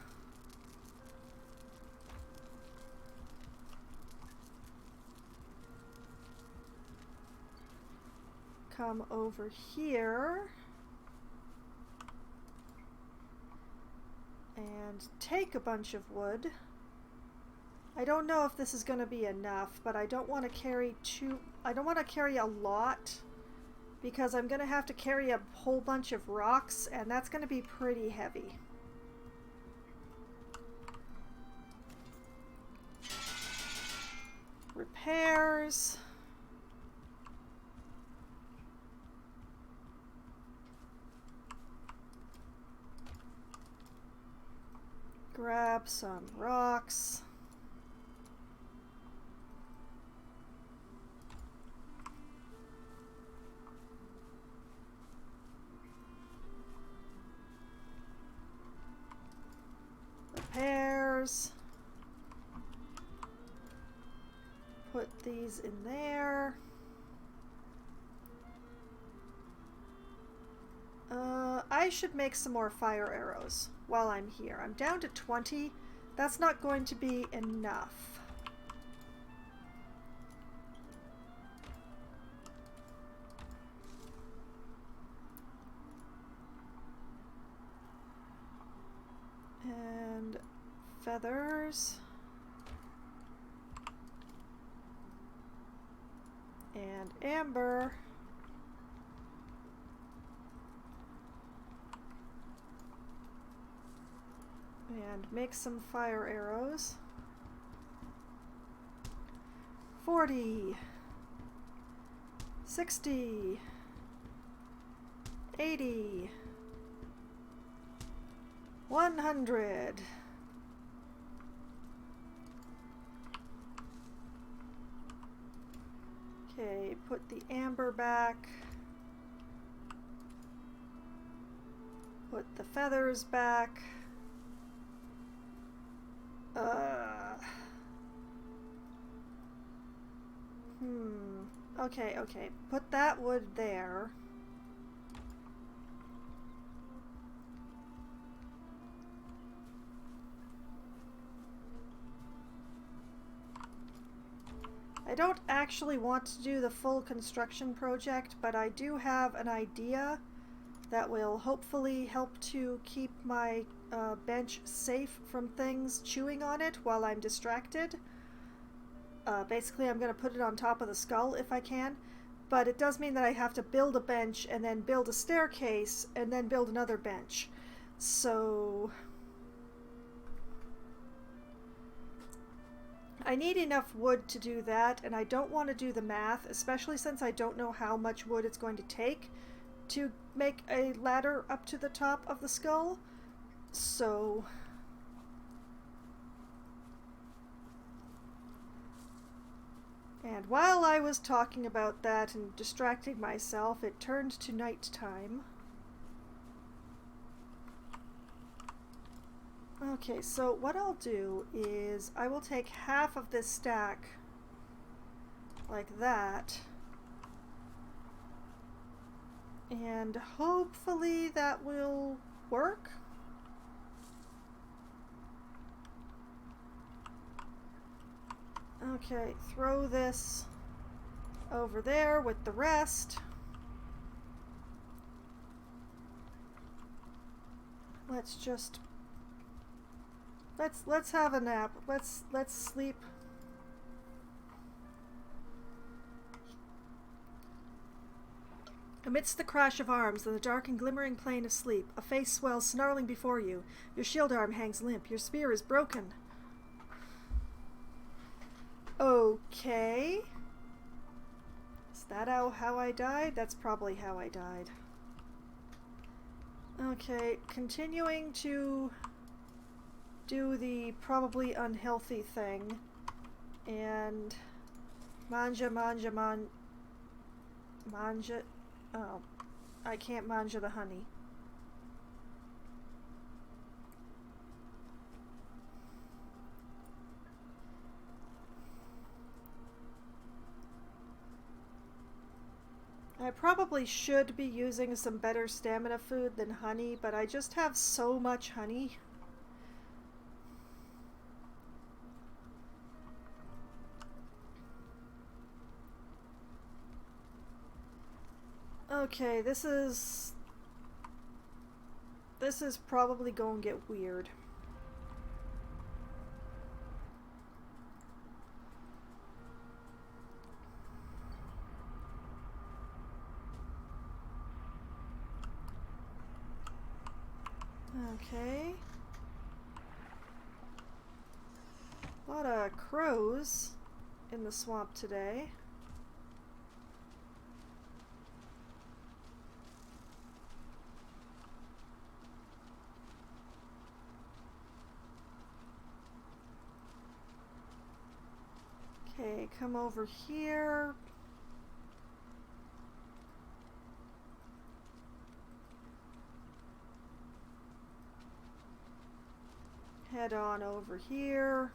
Come over here. And take a bunch of wood. I don't know if this is going to be enough, but I don't want to carry a lot, because I'm going to have to carry a whole bunch of rocks, and that's going to be pretty heavy. Repairs. Grab some rocks. Repairs. put these in there. I should make some more fire arrows while I'm here. I'm down to 20. That's not going to be enough. And feathers. And amber. And make some fire arrows. 40, 60, 80, 100. Okay, put the amber back. Put the feathers back. Okay. Put that wood there. I don't actually want to do the full construction project, but I do have an idea that will hopefully help to keep my bench safe from things chewing on it while I'm distracted. Basically, I'm going to put it on top of the skull if I can, but it does mean that I have to build a bench and then build a staircase and then build another bench. So I need enough wood to do that, and I don't want to do the math, especially since I don't know how much wood it's going to take to make a ladder up to the top of the skull. So and while I was talking about that and distracting myself, it turned to night time. Okay, so what I'll do is I will take half of this stack like that, and hopefully that will work. Okay, throw this over there with the rest. Let's just let's have a nap. Let's sleep. Amidst the crash of arms on the dark and glimmering plain of sleep, a face swells snarling before you. Your shield arm hangs limp. Your spear is broken. Okay. Is that how I died? That's probably how I died. Okay, continuing to do the probably unhealthy thing. And manja. Oh, I can't manja the honey. I probably should be using some better stamina food than honey, but I just have so much honey. Okay, this is probably going to get weird. Okay. A lot of crows in the swamp today. Okay, come over here. Head on over here.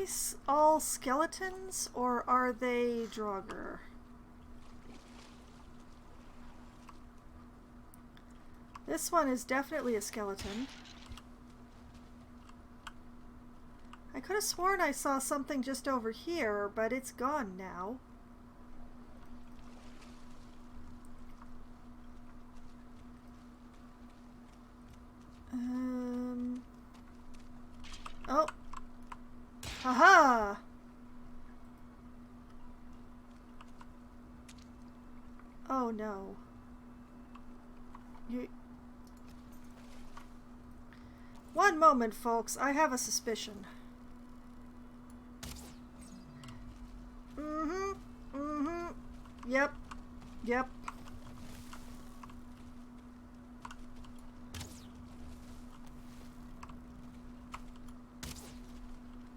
these all skeletons, or are they Draugr? This one is definitely a skeleton. I could have sworn I saw something just over here, but it's gone now. Oh. Haha! Oh no. One moment, folks. I have a suspicion. Yep. Yep.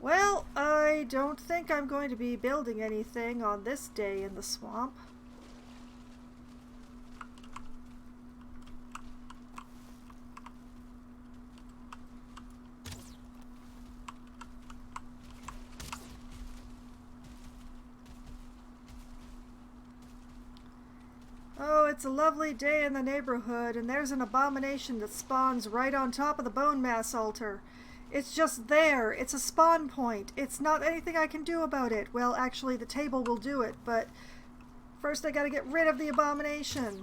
Well, I don't think I'm going to be building anything on this day in the swamp. Oh, it's a lovely day in the neighborhood, and there's an abomination that spawns right on top of the bone mass altar. It's just there. It's a spawn point. It's not anything I can do about it. Well, actually, the table will do it, but first I gotta get rid of the abomination.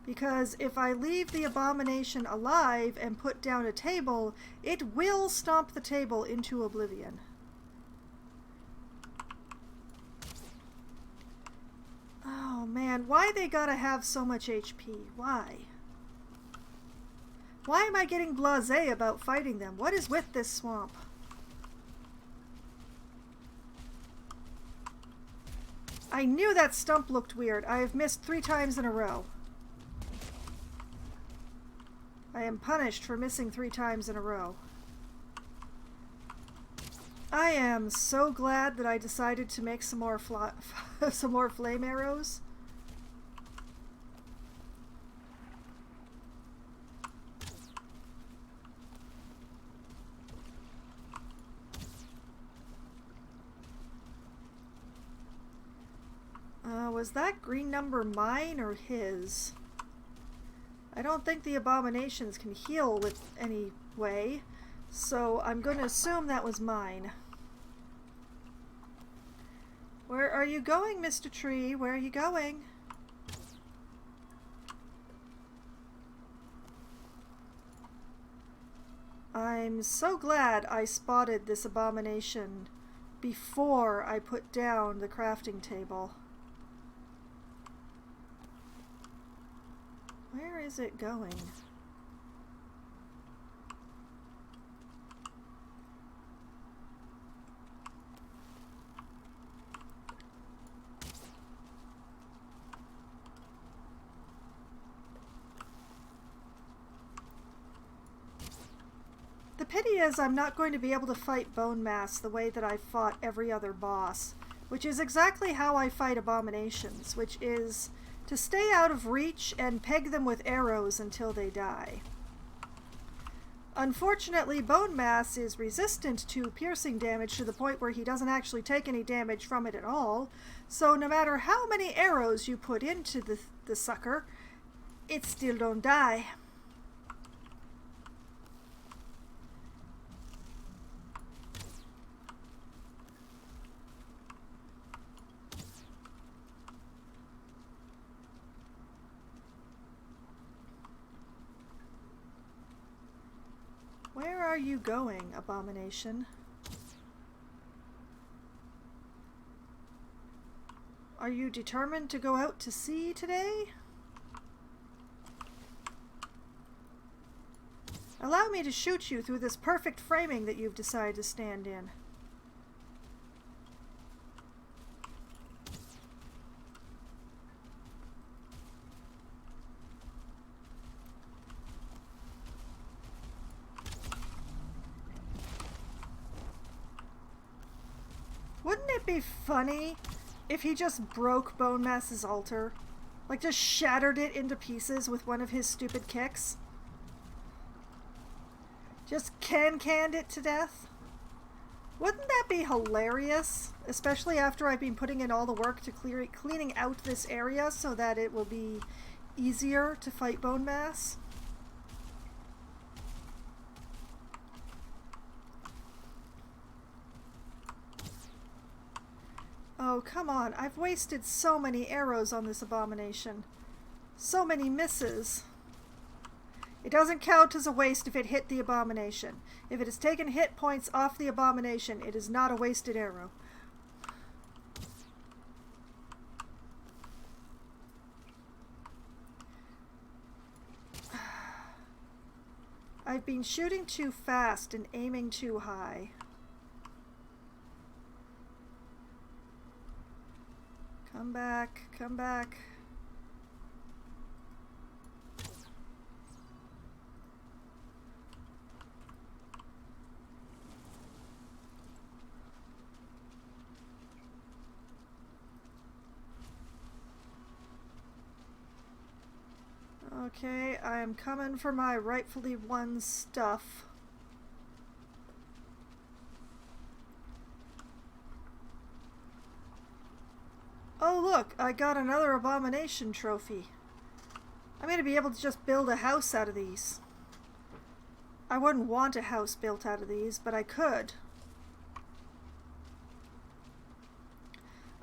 Because if I leave the abomination alive and put down a table, it will stomp the table into oblivion. Oh man, why they gotta have so much HP? Why? Why am I getting blasé about fighting them? What is with this swamp? I knew that stump looked weird. I have missed 3 times in a row. I am punished for missing 3 times in a row. I am so glad that I decided to make some more some more flame arrows. Was that green number mine or his? I don't think the abominations can heal with any way, so I'm going to assume that was mine. Where are you going, Mr. Tree? Where are you going? I'm so glad I spotted this abomination before I put down the crafting table. Where is it going? The pity is I'm not going to be able to fight bone mass the way that I fought every other boss, which is exactly how I fight abominations, which is to stay out of reach and peg them with arrows until they die. Unfortunately, bone mass is resistant to piercing damage to the point where he doesn't actually take any damage from it at all, so no matter how many arrows you put into the sucker, it still don't die. Where are you going, abomination? Are you determined to go out to sea today? Allow me to shoot you through this perfect framing that you've decided to stand in. Wouldn't it be funny if he just broke Bone Mass's altar? Like, just shattered it into pieces with one of his stupid kicks. Just canned it to death. Wouldn't that be hilarious? Especially after I've been putting in all the work to cleaning out this area so that it will be easier to fight bone mass. Oh, come on. I've wasted so many arrows on this abomination. So many misses. It doesn't count as a waste if it hit the abomination. If it has taken hit points off the abomination, it is not a wasted arrow. I've been shooting too fast and aiming too high. Come back, come back. Okay, I am coming for my rightfully won stuff. Oh look, I got another abomination trophy. I'm going to be able to just build a house out of these. I wouldn't want a house built out of these, but I could.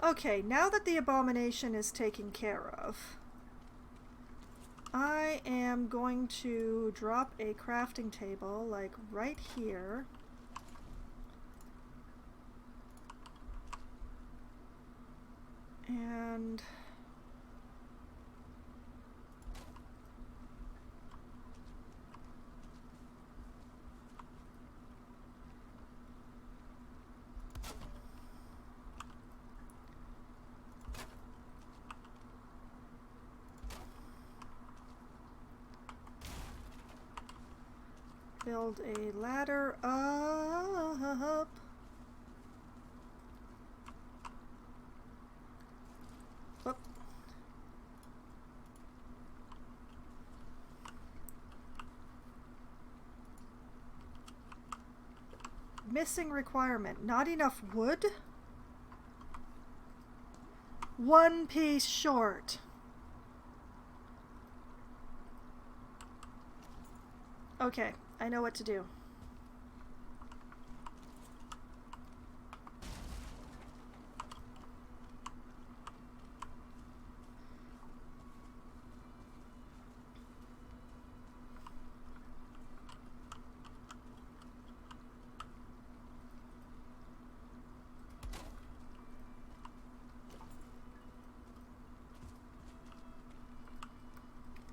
Okay, now that the abomination is taken care of, I am going to drop a crafting table, like right here. And build a ladder up. Whoop. Missing requirement. Not enough wood? One piece short. Okay, I know what to do.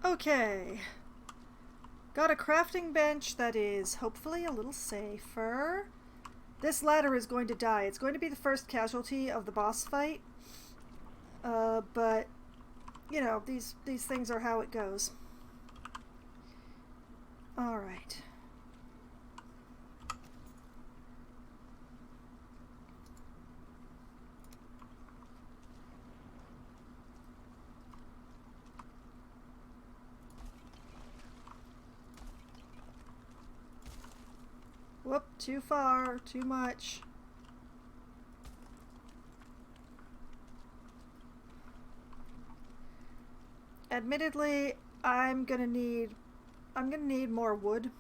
Okay. Got a crafting bench that is hopefully a little safer. This ladder is going to die. It's going to be the first casualty of the boss fight. But, you know, these things are how it goes. Alright. Whoop, too far, too much. Admittedly, I'm gonna need more wood.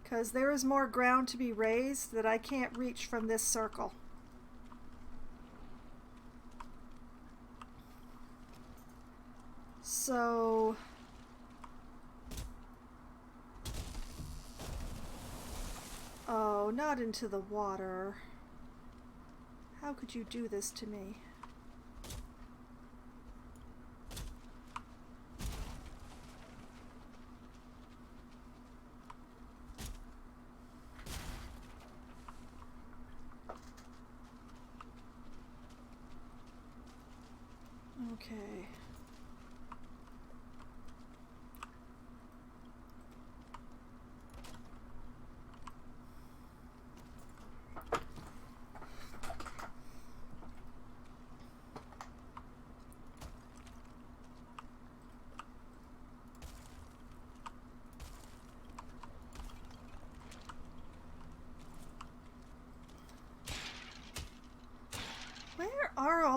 'Cause there is more ground to be raised that I can't reach from this circle. So oh, not into the water. How could you do this to me? Okay.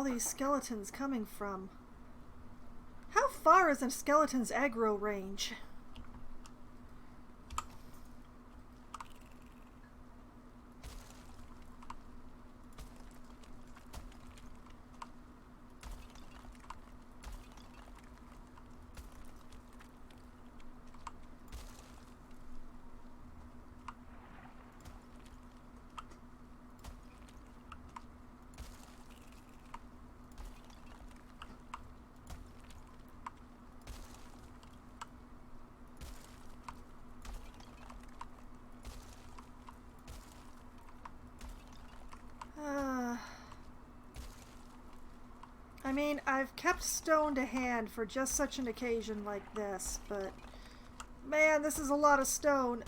these skeletons coming from? How far is a skeleton's aggro range? I mean, I've kept stone to hand for just such an occasion like this, but man, this is a lot of stone.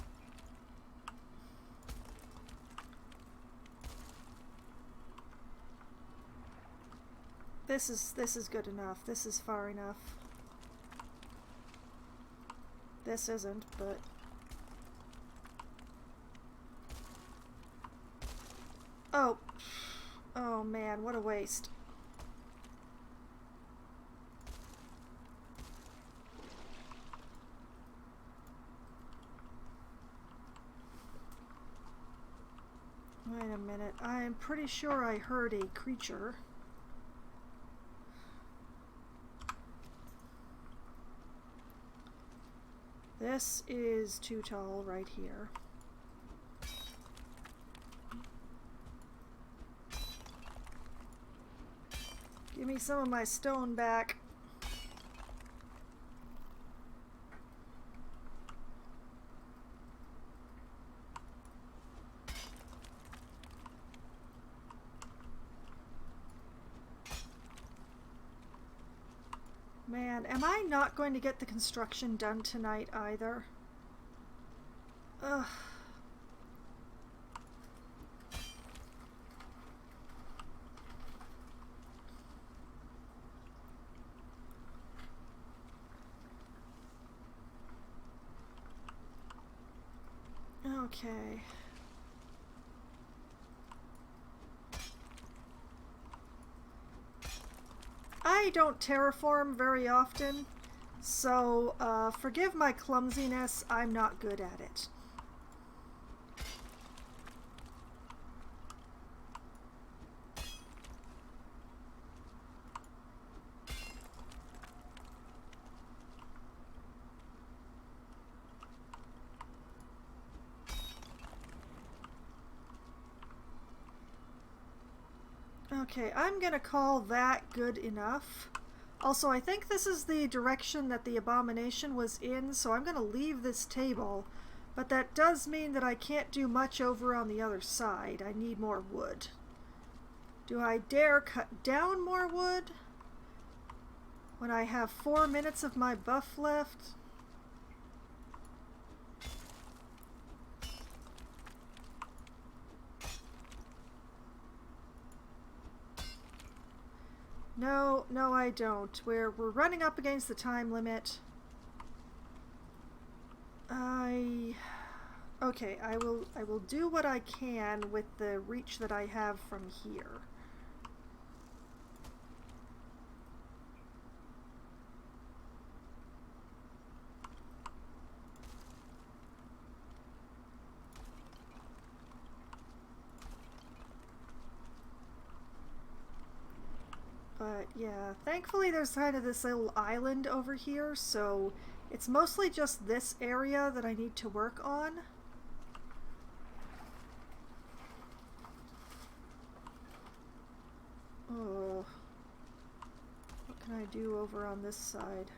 This is good enough. This is far enough. This isn't, but oh. Oh man, what a waste. Wait a minute. I'm pretty sure I heard a creature. This is too tall right here. Give me some of my stone back. Man, am I not going to get the construction done tonight either? Ugh. Okay. I don't terraform very often, so forgive my clumsiness, I'm not good at it. Okay, I'm gonna call that good enough. Also, I think this is the direction that the abomination was in, so I'm gonna leave this table. But that does mean that I can't do much over on the other side. I need more wood. Do I dare cut down more wood when I have 4 minutes of my buff left? No, no I don't. We're running up against the time limit. Okay, I will do what I can with the reach that I have from here. But yeah, thankfully there's kind of this little island over here, so it's mostly just this area that I need to work on. Oh, what can I do over on this side?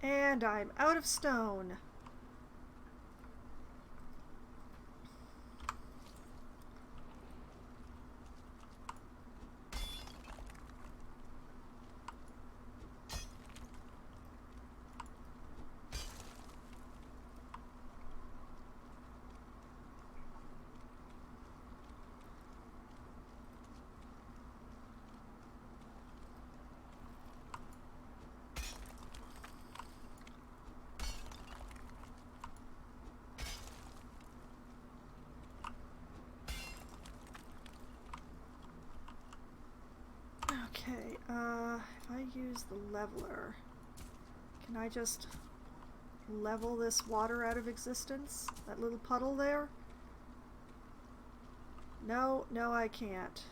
And I'm out of stone. use the leveler? Can I just level this water out of existence? That little puddle there? No, no, I can't.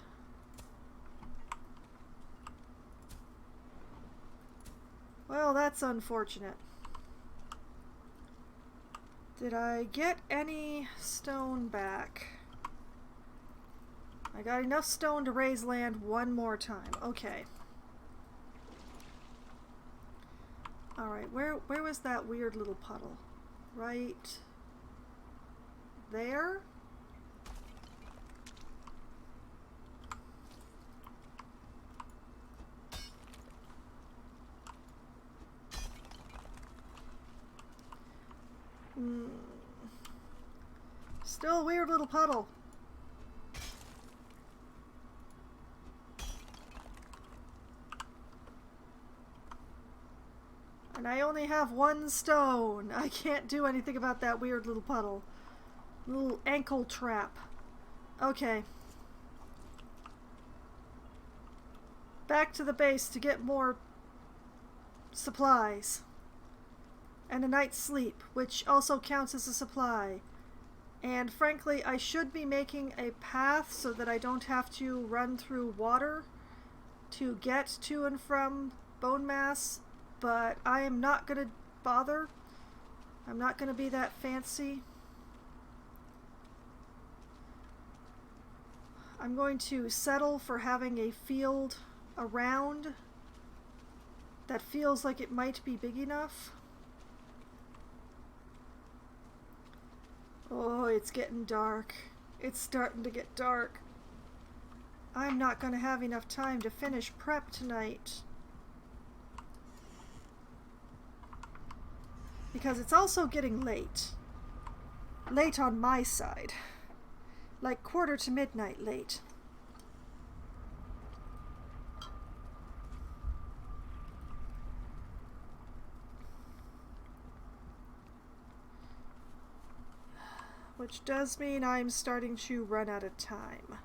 Well, that's unfortunate. Did I get any stone back? I got enough stone to raise land one more time. Okay. Alright, where was that weird little puddle? Right there? Still a weird little puddle. And I only have one stone. I can't do anything about that weird little puddle. Little ankle trap. Okay. Back to the base to get more supplies. And a night's sleep, which also counts as a supply. And frankly, I should be making a path so that I don't have to run through water to get to and from bone mass, but I am not going to bother. I'm not going to be that fancy. I'm going to settle for having a field around that feels like it might be big enough. Oh, it's getting dark. It's starting to get dark. I'm not going to have enough time to finish prep tonight. Because it's also getting late. Late on my side. Like 1/4 to midnight late. Which does mean I'm starting to run out of time.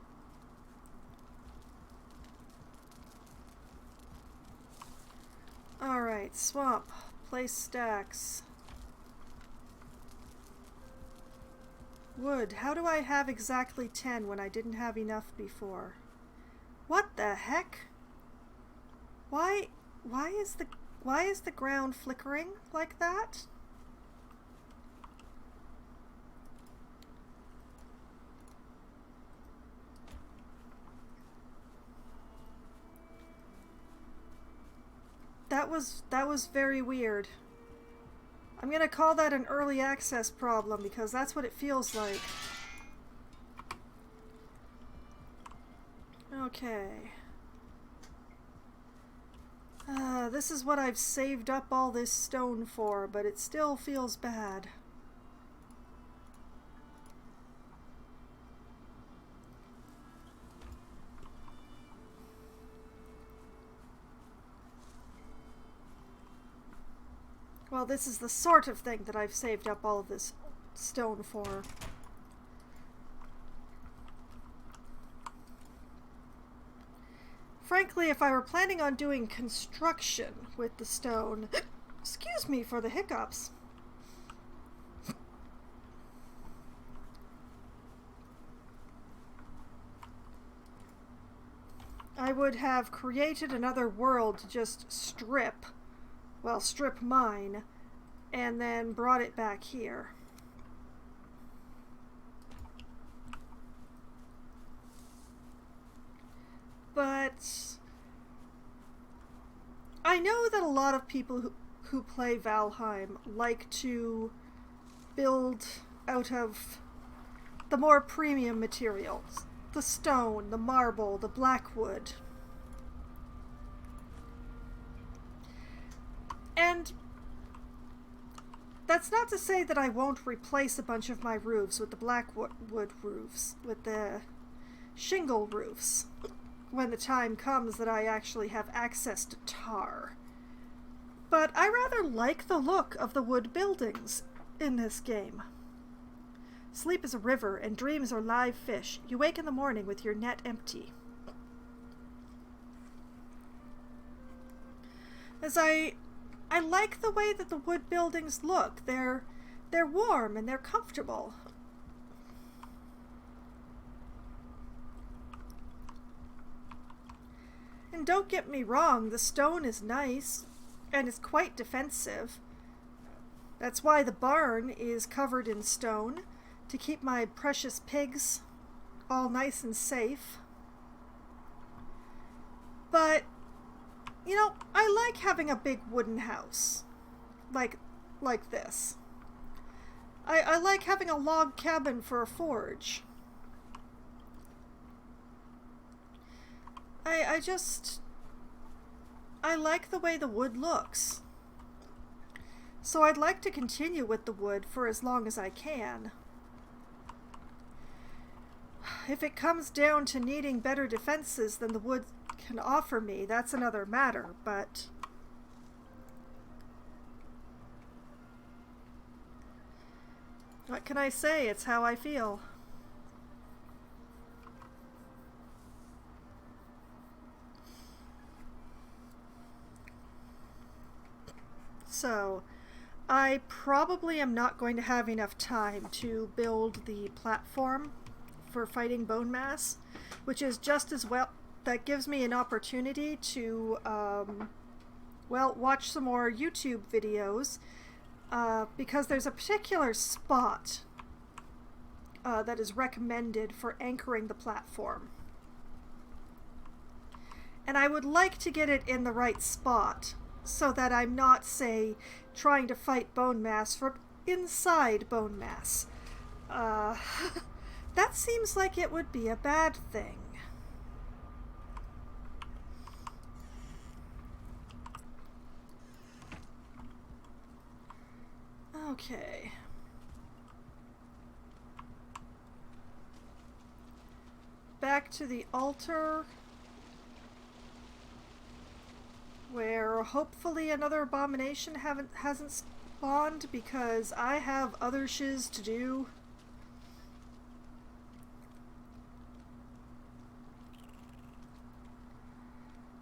Alright, swamp. Place stacks. Wood. How do I have exactly 10 when I didn't have enough before? What the heck? Why is the ground flickering like that? That was very weird. I'm gonna call that an early access problem because that's what it feels like. Okay. This is what I've saved up all this stone for, but it still feels bad. Well, this is the sort of thing that I've saved up all of this stone for. Frankly, if I were planning on doing construction with the stone... Excuse me for the hiccups. I would have created another world to just strip mine, and then brought it back here. But I know that a lot of people who play Valheim like to build out of the more premium materials. The stone, the marble, the blackwood. And that's not to say that I won't replace a bunch of my roofs with the blackwood roofs, with the shingle roofs, when the time comes that I actually have access to tar. But I rather like the look of the wood buildings in this game. Sleep is a river, and dreams are live fish. You wake in the morning with your net empty. As I like the way that the wood buildings look. They're warm and they're comfortable. And don't get me wrong, the stone is nice and is quite defensive. That's why the barn is covered in stone, to keep my precious pigs all nice and safe. But, you know, I like having a big wooden house. Like this. I like having a log cabin for a forge. I like the way the wood looks. So I'd like to continue with the wood for as long as I can. If it comes down to needing better defenses than the wood can offer me, that's another matter, but what can I say? It's how I feel. So, I probably am not going to have enough time to build the platform for fighting bone mass, which is just as well. That gives me an opportunity to, well, watch some more YouTube videos, because there's a particular spot that is recommended for anchoring the platform. And I would like to get it in the right spot so that I'm not, say, trying to fight bone mass from inside bone mass. That seems like it would be a bad thing. Okay. Back to the altar, where hopefully another abomination hasn't spawned, because I have other shiz to do.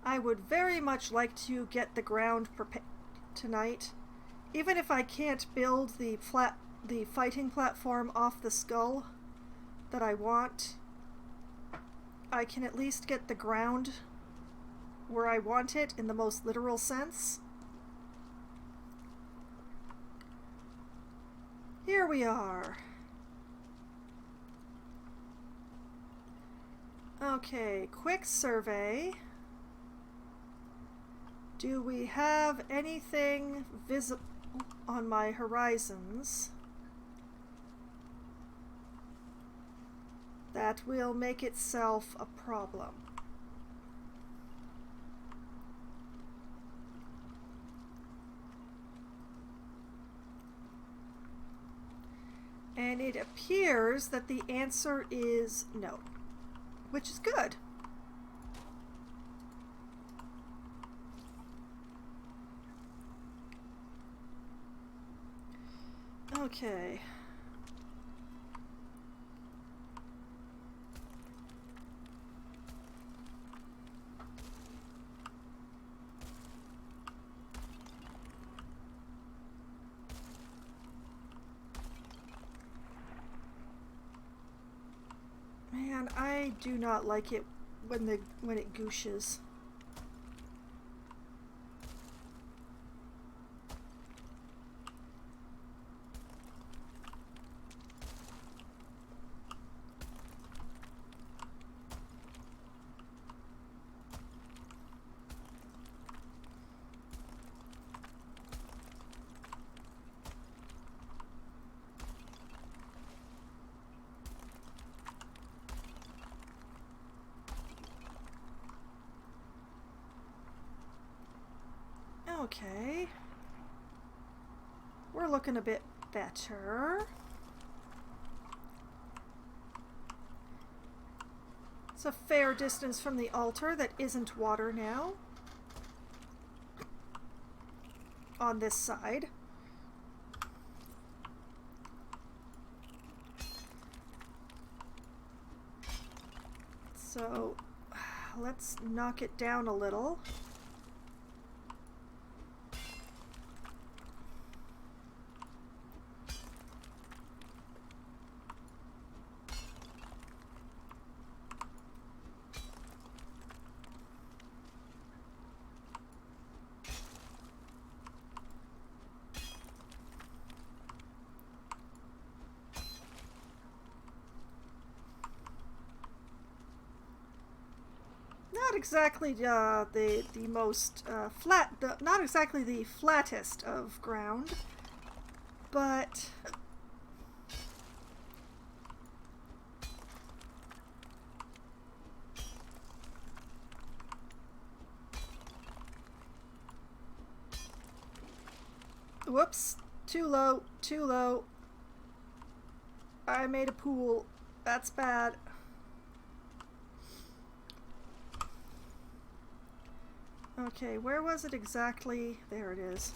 I would very much like to get the ground prepared tonight. Even if I can't build the fighting platform off the skull that I want, I can at least get the ground where I want it in the most literal sense. Here we are. Okay, quick survey. Do we have anything visible on my horizons that will make itself a problem? And it appears that the answer is no, which is good. Okay. Man, I do not like it when it gooshes. Okay. We're looking a bit better. It's a fair distance from the altar that isn't water now. On this side. So let's knock it down a little. not exactly the most not exactly the flattest of ground, but whoops, too low, too low. I made a pool. That's bad. Okay, where was it exactly? There it is.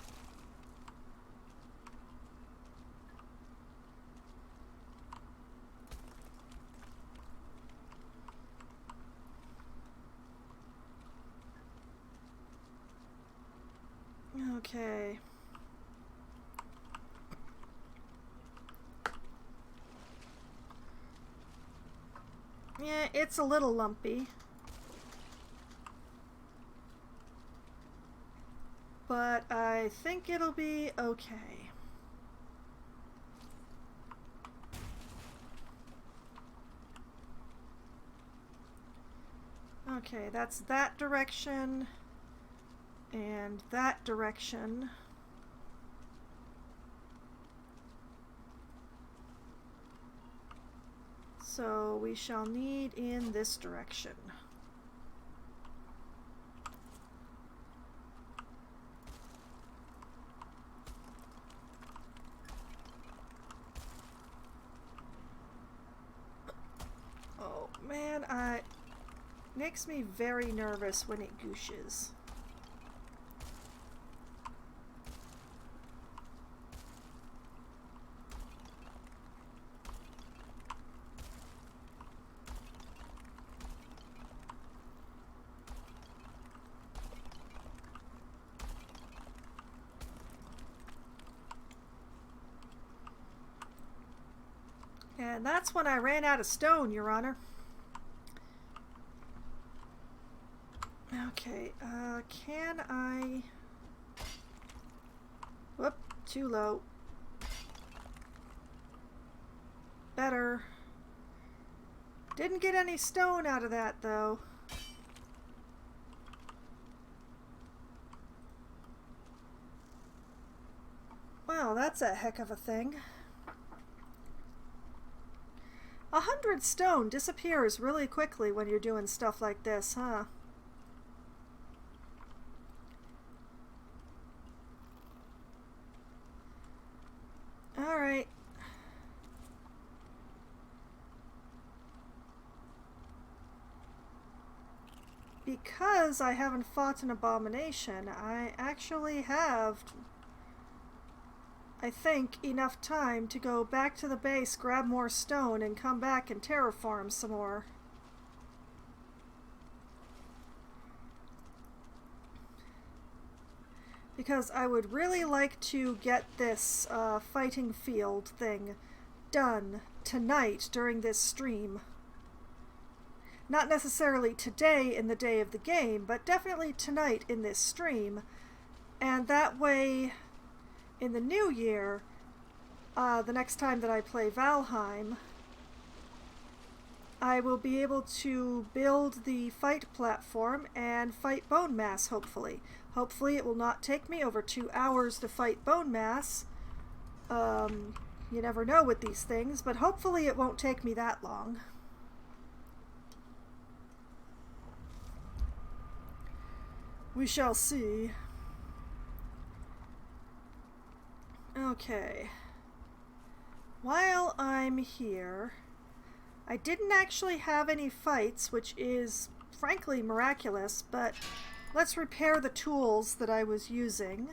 Okay. Yeah, it's a little lumpy. But I think it'll be okay. Okay, that's that direction and that direction. So we shall need in this direction. Oh man, makes me very nervous when it gooshes. And that's when I ran out of stone, Your Honor. Okay, can I... Whoop, too low. Better. Didn't get any stone out of that, though. Wow, that's a heck of a thing. 100 stone disappears really quickly when you're doing stuff like this, huh? Alright. Because I haven't fought an abomination, I actually have, I think, enough time to go back to the base, grab more stone, and come back and terraform some more. Because I would really like to get this fighting field thing done tonight during this stream. Not necessarily today in the day of the game, but definitely tonight in this stream. And that way, in the new year, the next time that I play Valheim, I will be able to build the fight platform and fight bone mass, hopefully. Hopefully it will not take me over 2 hours to fight bone mass. You never know with these things, but hopefully it won't take me that long. We shall see. Okay. While I'm here, I didn't actually have any fights, which is frankly miraculous, but let's repair the tools that I was using.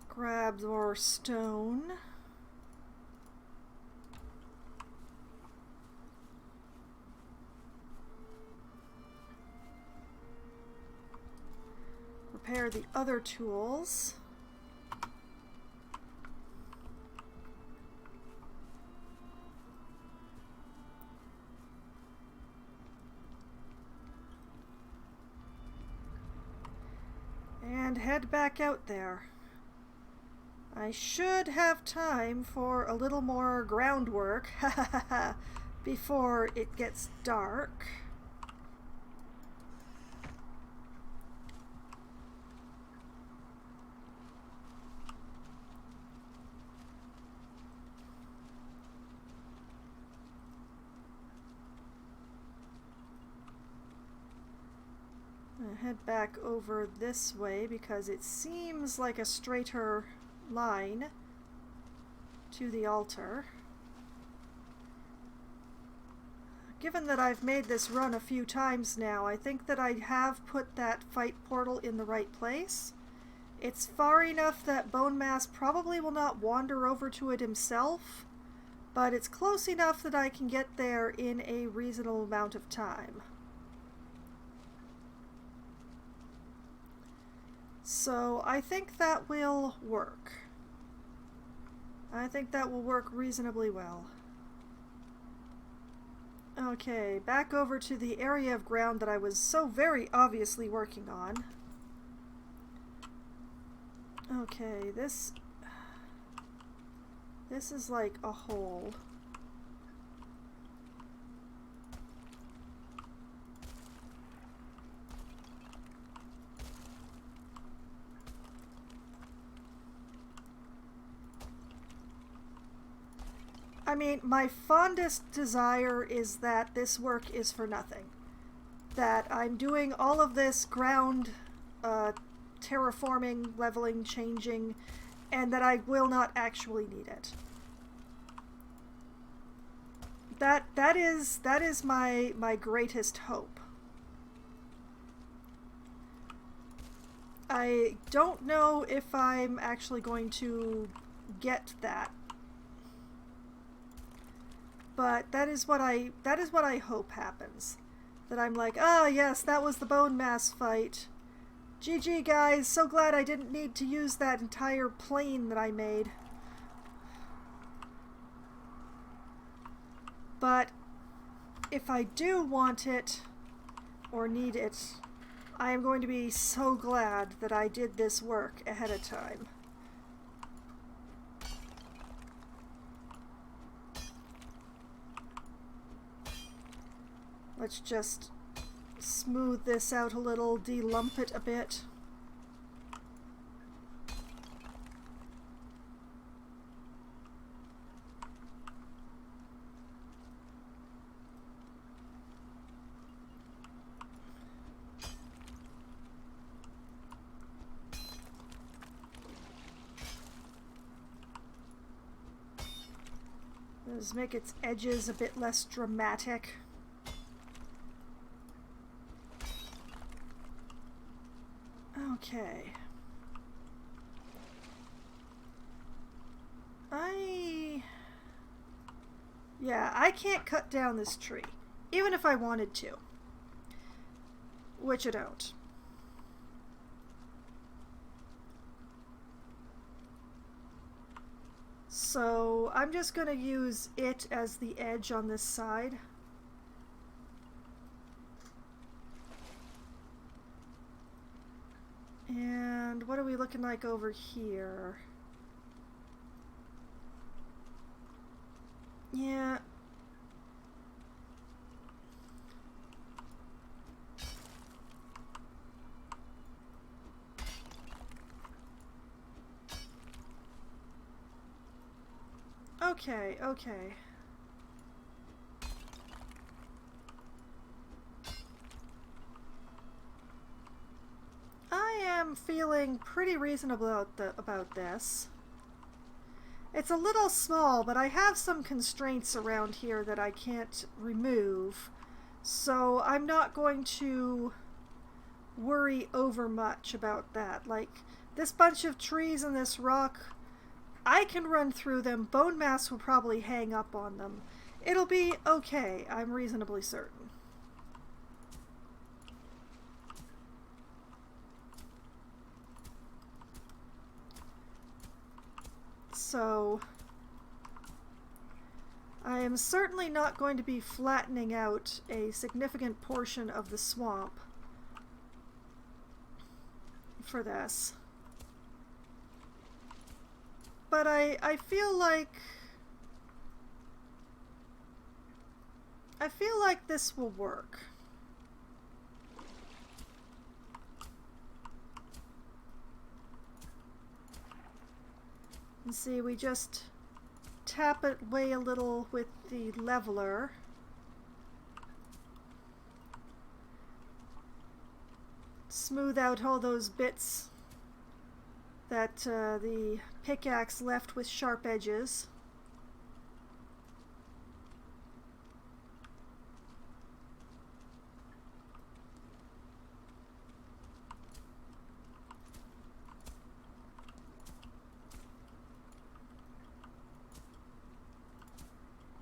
Grab more stone. Repair the other tools. And head back out there. I should have time for a little more groundwork before it gets dark. Head back over this way because it seems like a straighter line to the altar. Given that I've made this run a few times now, I think that I have put that fight portal in the right place. It's far enough that Bone Mass probably will not wander over to it himself, but it's close enough that I can get there in a reasonable amount of time. So I think that will work. I think that will work reasonably well. Okay, back over to the area of ground that I was so very obviously working on. Okay, this is like a hole. I mean, my fondest desire is that this work is for nothing. That I'm doing all of this ground terraforming, leveling, changing, and that I will not actually need it. That is my greatest hope. I don't know if I'm actually going to get that. But that is what I hope happens. That I'm like, ah, yes, that was the Bone Mass fight. GG, guys, so glad I didn't need to use that entire plane that I made. But if I do want it, or need it, I am going to be so glad that I did this work ahead of time. Let's just smooth this out a little, de-lump it a bit. Let's make its edges a bit less dramatic. Okay. Yeah, I can't cut down this tree, even if I wanted to. Which I don't. So I'm just going to use it as the edge on this side. And what are we looking like over here? Yeah. Okay, okay. I am feeling pretty reasonable about this. It's a little small, but I have some constraints around here that I can't remove, so I'm not going to worry over much about that. Like, this bunch of trees and this rock, I can run through them. Bone Mass will probably hang up on them. It'll be okay, I'm reasonably certain. So I am certainly not going to be flattening out a significant portion of the swamp for this. but I feel like this will work. And see, we just tap it away a little with the leveler. Smooth out all those bits that the pickaxe left with sharp edges.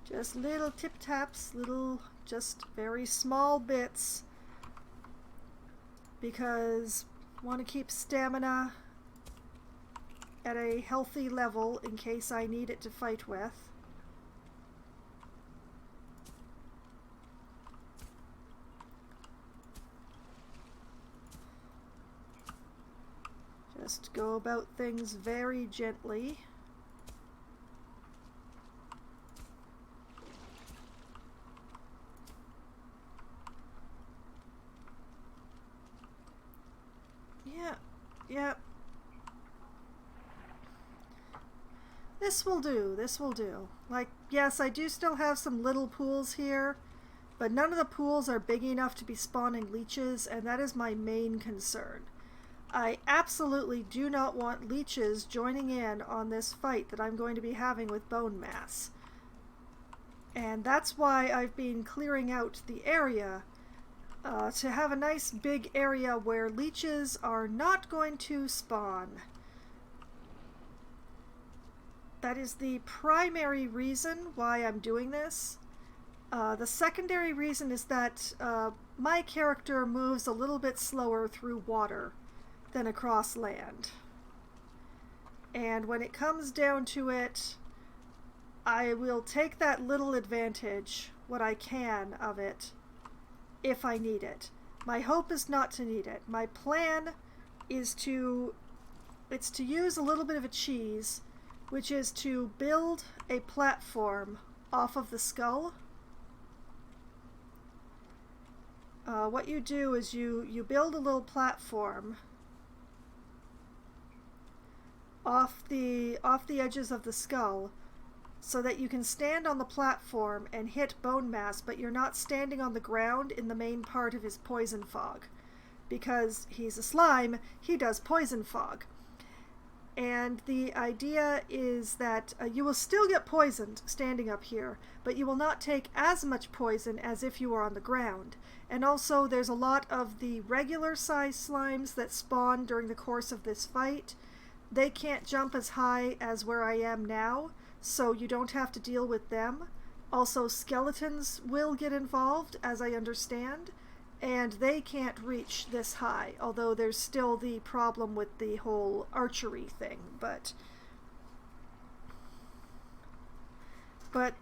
Just little tip-taps, little, just very small bits, because I want to keep stamina at a healthy level in case I need it to fight with. Just go about things very gently. Yeah. This will do, this will do. Like, yes, I do still have some little pools here, but none of the pools are big enough to be spawning leeches, and that is my main concern. I absolutely do not want leeches joining in on this fight that I'm going to be having with bone mass. And that's why I've been clearing out the area to have a nice big area where leeches are not going to spawn. That is the primary reason why I'm doing this. The secondary reason is that my character moves a little bit slower through water than across land. And when it comes down to it, I will take that little advantage, what I can of it, if I need it. My hope is not to need it. My plan is to use a little bit of a cheese, which is to build a platform off of the skull. What you do is you build a little platform off the edges of the skull, so that you can stand on the platform and hit bone mass, but you're not standing on the ground in the main part of his poison fog. Because he's a slime, he does poison fog. And the idea is that you will still get poisoned standing up here, but you will not take as much poison as if you were on the ground. And also there's a lot of the regular size slimes that spawn during the course of this fight. They can't jump as high as where I am now, so you don't have to deal with them. Also, skeletons will get involved, as I understand, and they can't reach this high, although there's still the problem with the whole archery thing, but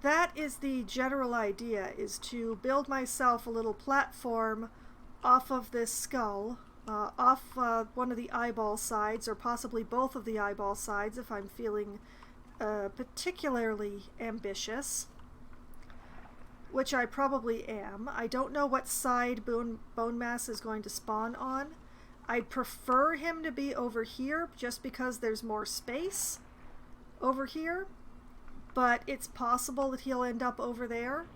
that is the general idea, is to build myself a little platform off of this skull, off one of the eyeball sides, or possibly both of the eyeball sides if I'm feeling particularly ambitious, which I probably am. I don't know what side bone mass is going to spawn on. I'd prefer him to be over here just because there's more space over here, but it's possible that he'll end up over there.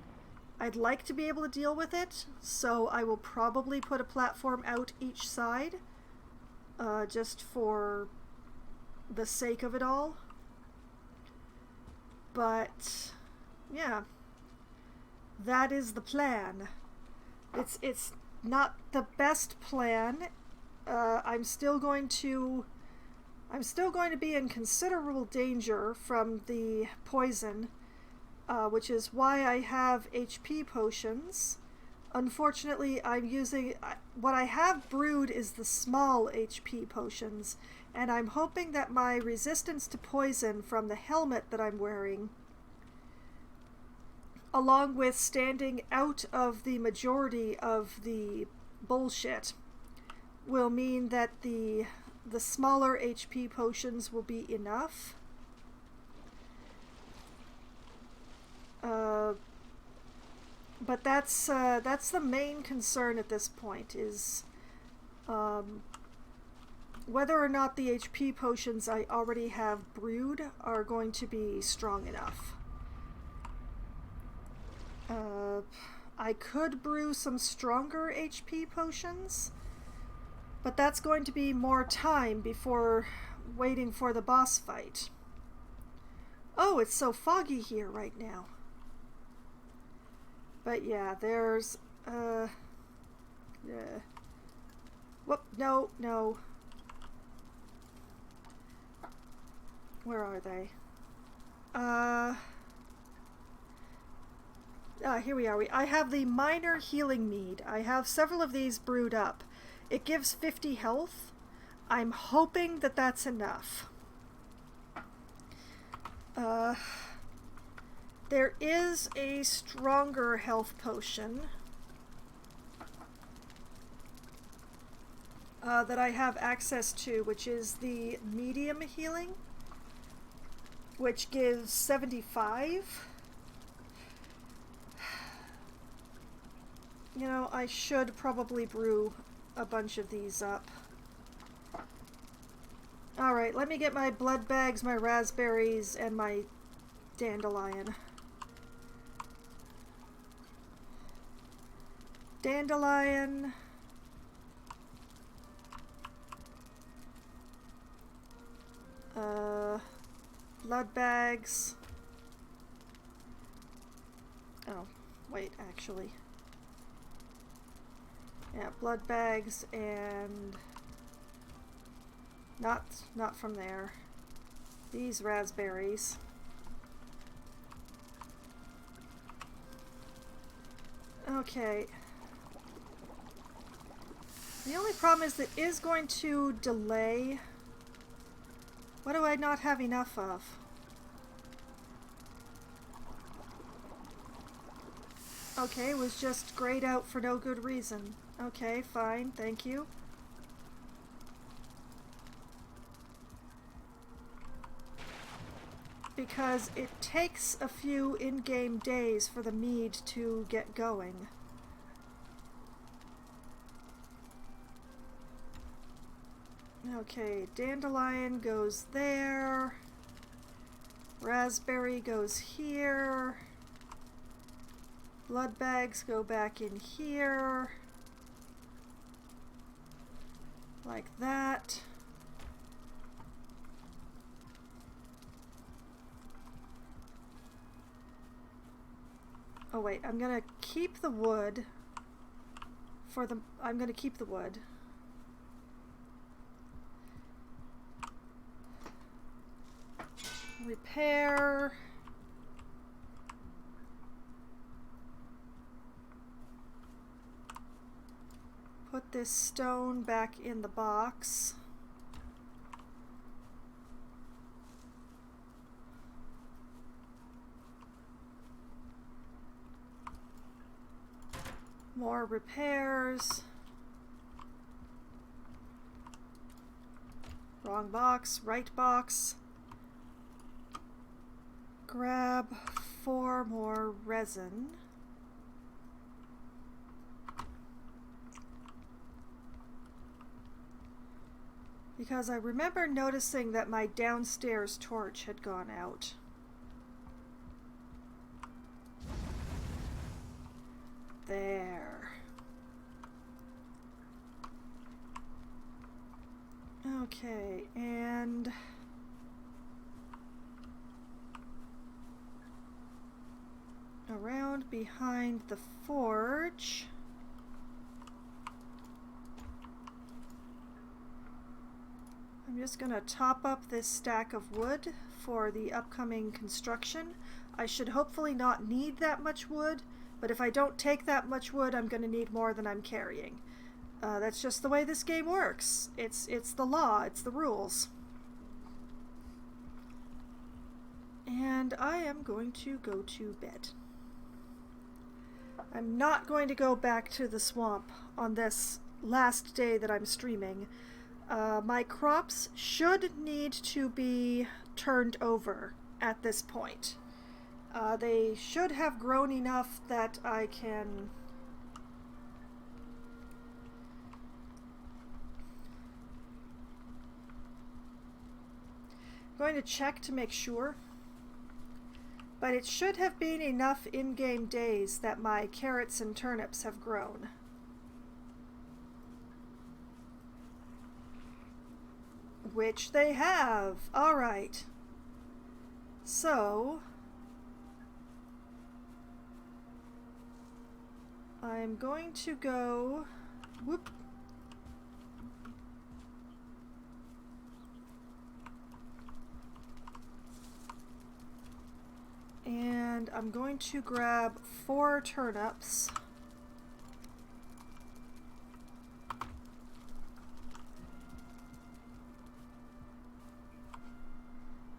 I'd like to be able to deal with it, so I will probably put a platform out each side, just for the sake of it all. But yeah, that is the plan. It's not the best plan. I'm still going to be in considerable danger from the poison, which is why I have HP potions. Unfortunately, I'm using what I have brewed is the small HP potions, and I'm hoping that my resistance to poison from the helmet that I'm wearing, along with standing out of the majority of the bullshit, will mean that the smaller HP potions will be enough. Uh, but that's the main concern at this point, is um, whether or not the HP potions I already have brewed are going to be strong enough. I could brew some stronger HP potions, but that's going to be more time before waiting for the boss fight. Oh, it's so foggy here right now. But yeah, there's, whoop, no. Where are they? Here we are. I have the minor healing mead. I have several of these brewed up. It gives 50 health. I'm hoping that that's enough. There is a stronger health potion that I have access to, which is the medium healing, which gives 75. You know, I should probably brew a bunch of these up. Alright, let me get my blood bags, my raspberries, and my dandelion. Dandelion. Blood bags. Oh, wait, actually. Yeah, blood bags and not from there. These raspberries. Okay. The only problem is that it is going to delay. What do I not have enough of? Okay, it was just grayed out for no good reason. Okay, fine, thank you. Because it takes a few in-game days for the mead to get going. Okay, dandelion goes there. Raspberry goes here. Blood bags go back in here. Like that. Oh wait, I'm gonna keep the wood for the... I'm gonna keep the wood. Repair. Put this stone back in the box. More repairs. Wrong box, right box. Grab 4 more resin. Because I remember noticing that my downstairs torch had gone out. There. Okay, and around behind the forge. I'm just going to top up this stack of wood for the upcoming construction. I should hopefully not need that much wood, but if I don't take that much wood, I'm going to need more than I'm carrying. That's just the way this game works. It's the law, it's the rules. And I am going to go to bed. I'm not going to go back to the swamp on this last day that I'm streaming. My crops should need to be turned over at this point. They should have grown enough that I can... I'm going to check to make sure. But it should have been enough in-game days that my carrots and turnips have grown. Which they have. Alright. So... I'm going to go... Whoop. And I'm going to grab 4 turnips.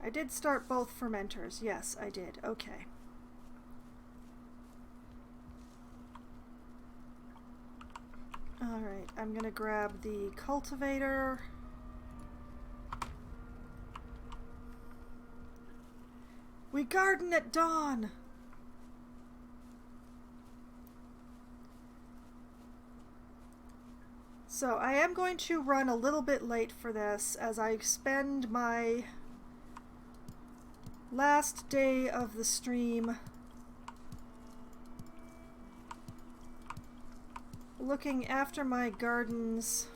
I did start both fermenters. Yes, I did. Okay. Alright, I'm gonna grab the cultivator. We garden at dawn! So I am going to run a little bit late for this as I spend my last day of the stream looking after my gardens.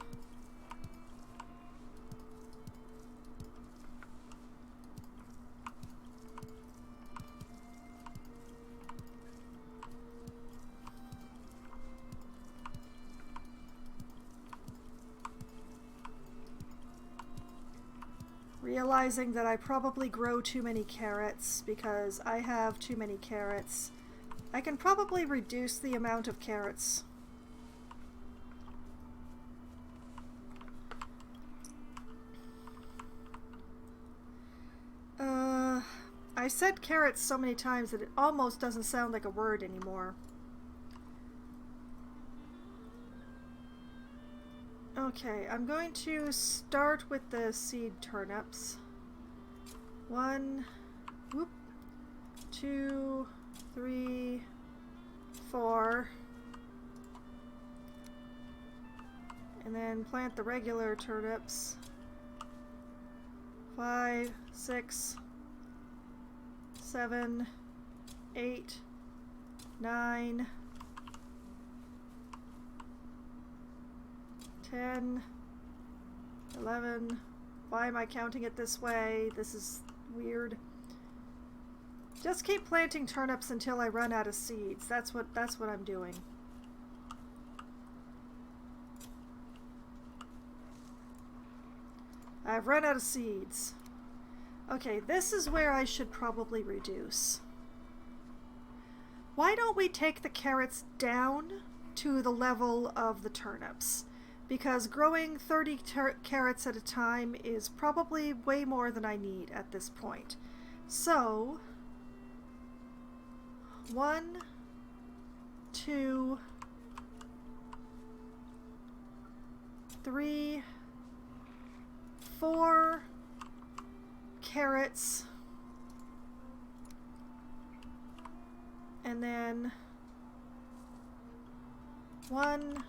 Realizing that I probably grow too many carrots because I have too many carrots. I can probably reduce the amount of carrots. I said carrots so many times that it almost doesn't sound like a word anymore. Okay, I'm going to start with the seed turnips. 1, whoop, 2, 3, 4. And then plant the regular turnips. 5, 6, 7, 8, 9, 10, 11. Why am I counting it this way? This is weird. Just keep planting turnips until I run out of seeds. That's what I'm doing. I've run out of seeds. Okay, this is where I should probably reduce. Why don't we take the carrots down to the level of the turnips? Because growing 30 carrots at a time is probably way more than I need at this point. So, 1, 2, 3, 4 carrots, and then 1,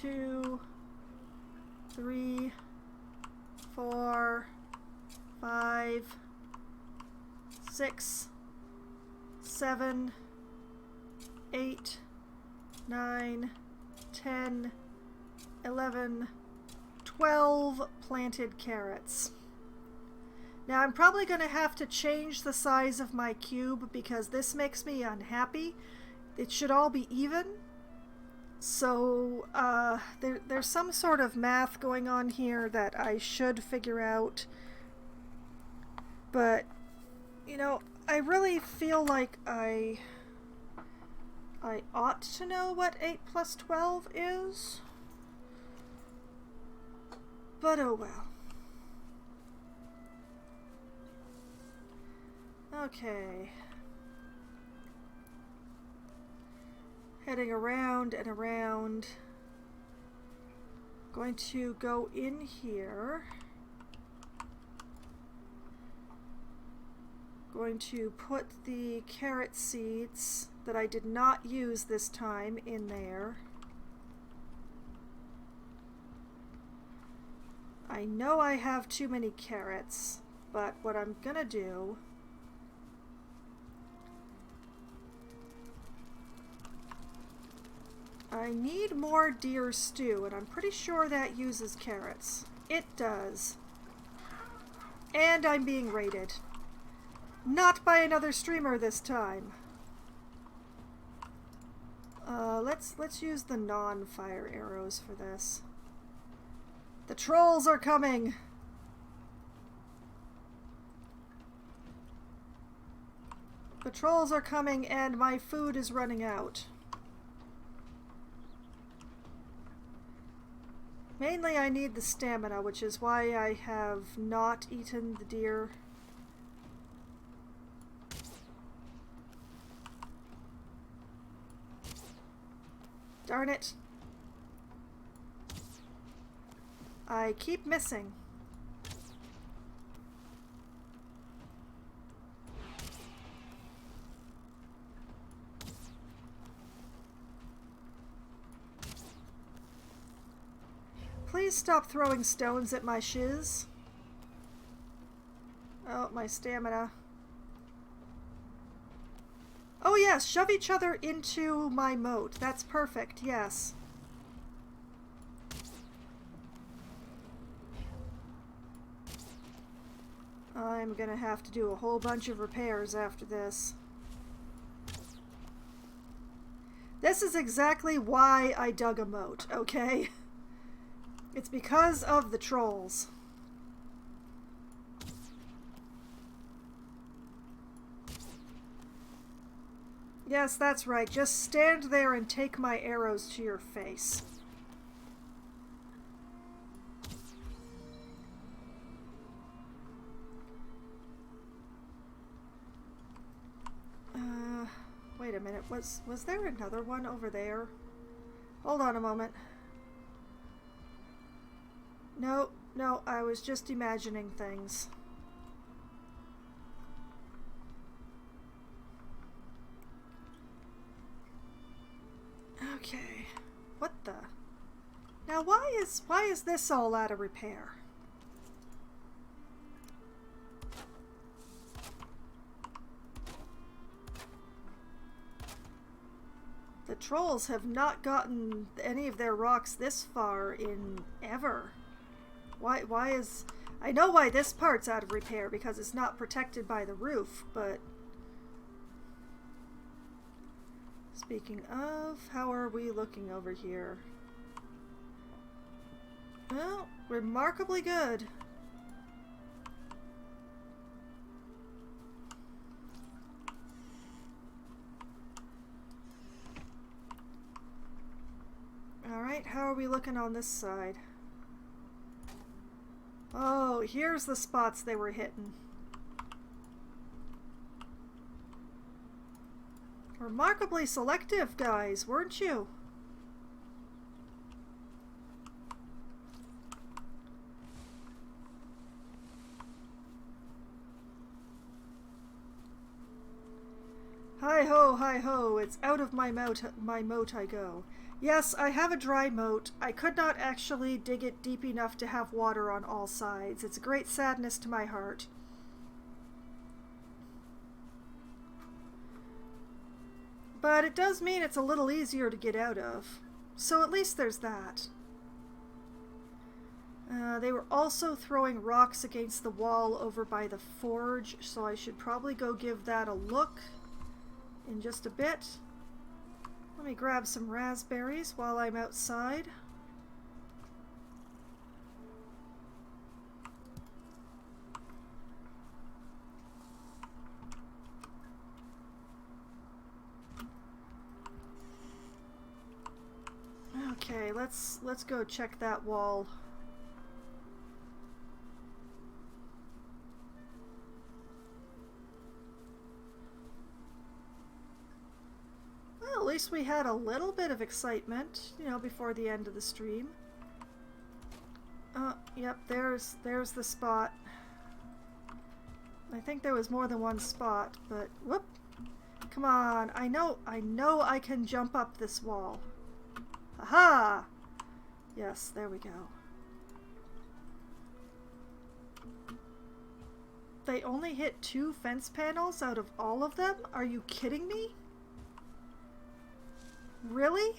2, 3, 4, 5, 6, 7, 8, 9, 10, 11, 12 planted carrots. Now I'm probably going to have to change the size of my cube because this makes me unhappy. It should all be even. So there's some sort of math going on here that I should figure out. But, you know, I really feel like I ought to know what 8 plus 12 is. But oh well. Okay. Heading around and around. Going to go in here. Going to put the carrot seeds that I did not use this time in there. I know I have too many carrots, but what I'm gonna do I need more deer stew, and I'm pretty sure that uses carrots. It does. And I'm being raided. Not by another streamer this time. Let's use the non-fire arrows for this. The trolls are coming! The trolls are coming and my food is running out. Mainly I need the stamina, which is why I have not eaten the deer. Darn it. I keep missing. Please stop throwing stones at my shiz. Oh, my stamina. Oh yes, shove each other into my moat. That's perfect, yes. I'm gonna have to do a whole bunch of repairs after this. This is exactly why I dug a moat, okay? It's because of the trolls. Yes, that's right. Just stand there and take my arrows to your face. Wait a minute. Was there another one over there? Hold on a moment. No, I was just imagining things. Okay. What the? Now why is this all out of repair? The trolls have not gotten any of their rocks this far in ever. Why is... I know why this part's out of repair, because it's not protected by the roof, but... Speaking of, how are we looking over here? Well, remarkably good. Alright, how are we looking on this side? Oh, here's the spots they were hitting. Remarkably selective, guys, weren't you? Hi ho, it's out of my moat I go. Yes, I have a dry moat. I could not actually dig it deep enough to have water on all sides. It's a great sadness to my heart. But it does mean it's a little easier to get out of. So at least there's that. They were also throwing rocks against the wall over by the forge, so I should probably go give that a look in just a bit. Let me grab some raspberries while I'm outside. Okay, let's go check that wall. Well, at least we had a little bit of excitement, you know, before the end of the stream. Yep, there's the spot. I think there was more than one spot, but whoop. Come on, I know I can jump up this wall. Aha! Yes, there we go. They only hit 2 fence panels out of all of them? Are you kidding me? Really?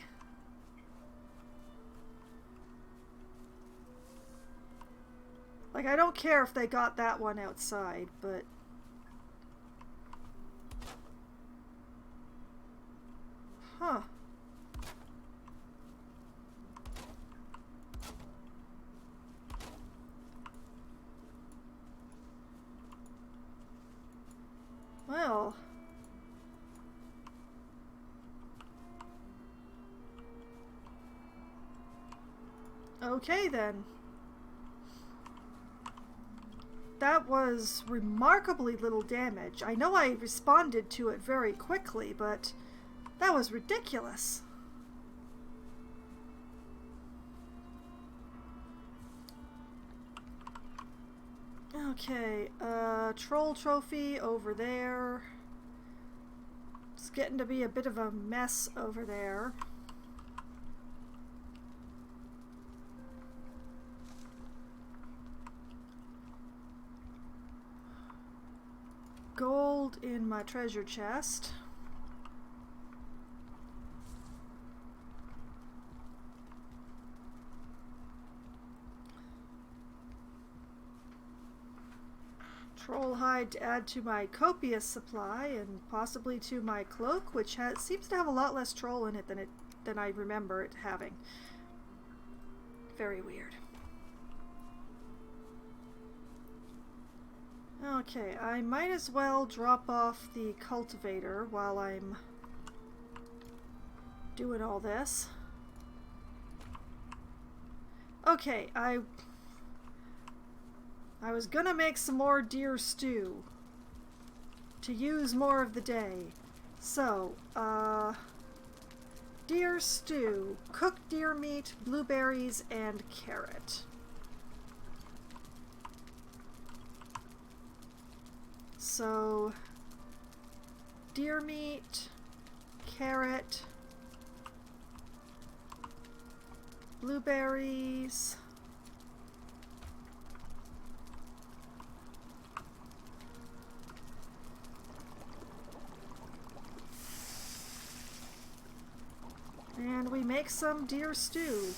Like, I don't care if they got that one outside, but... Huh. Well... Okay then. That was remarkably little damage. I know I responded to it very quickly, but that was ridiculous. Okay, troll trophy over there. It's getting to be a bit of a mess over there. Gold in my treasure chest. Troll hide to add to my copious supply and possibly to my cloak, which seems to have a lot less troll in it than I remember it having. Very weird. Okay, I might as well drop off the cultivator while I'm doing all this. Okay, I was gonna make some more deer stew to use more of the day. So, deer stew, cooked deer meat, blueberries, and carrot. So, deer meat, carrot, blueberries, and we make some deer stew.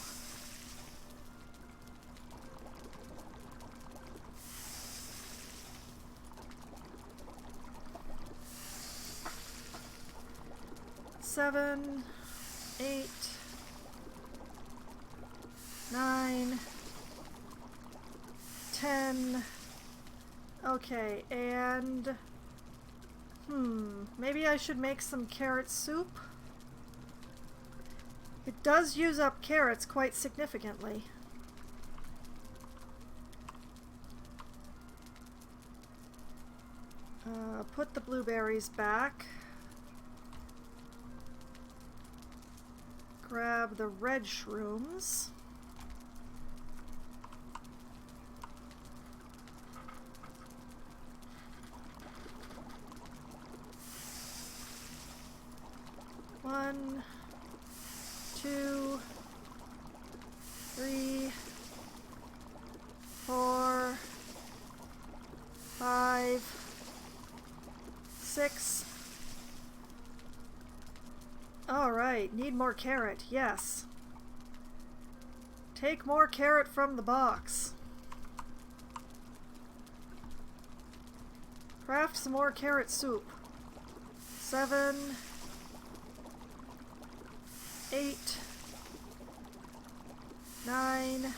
Seven, 8, 9, 10. Okay, and maybe I should make some carrot soup. It does use up carrots quite significantly. Put the blueberries back. Grab the red shrooms. One, 2, 3, 4, 5, 6. Alright, need more carrot, yes. Take more carrot from the box. Craft some more carrot soup. 7, 8, 9,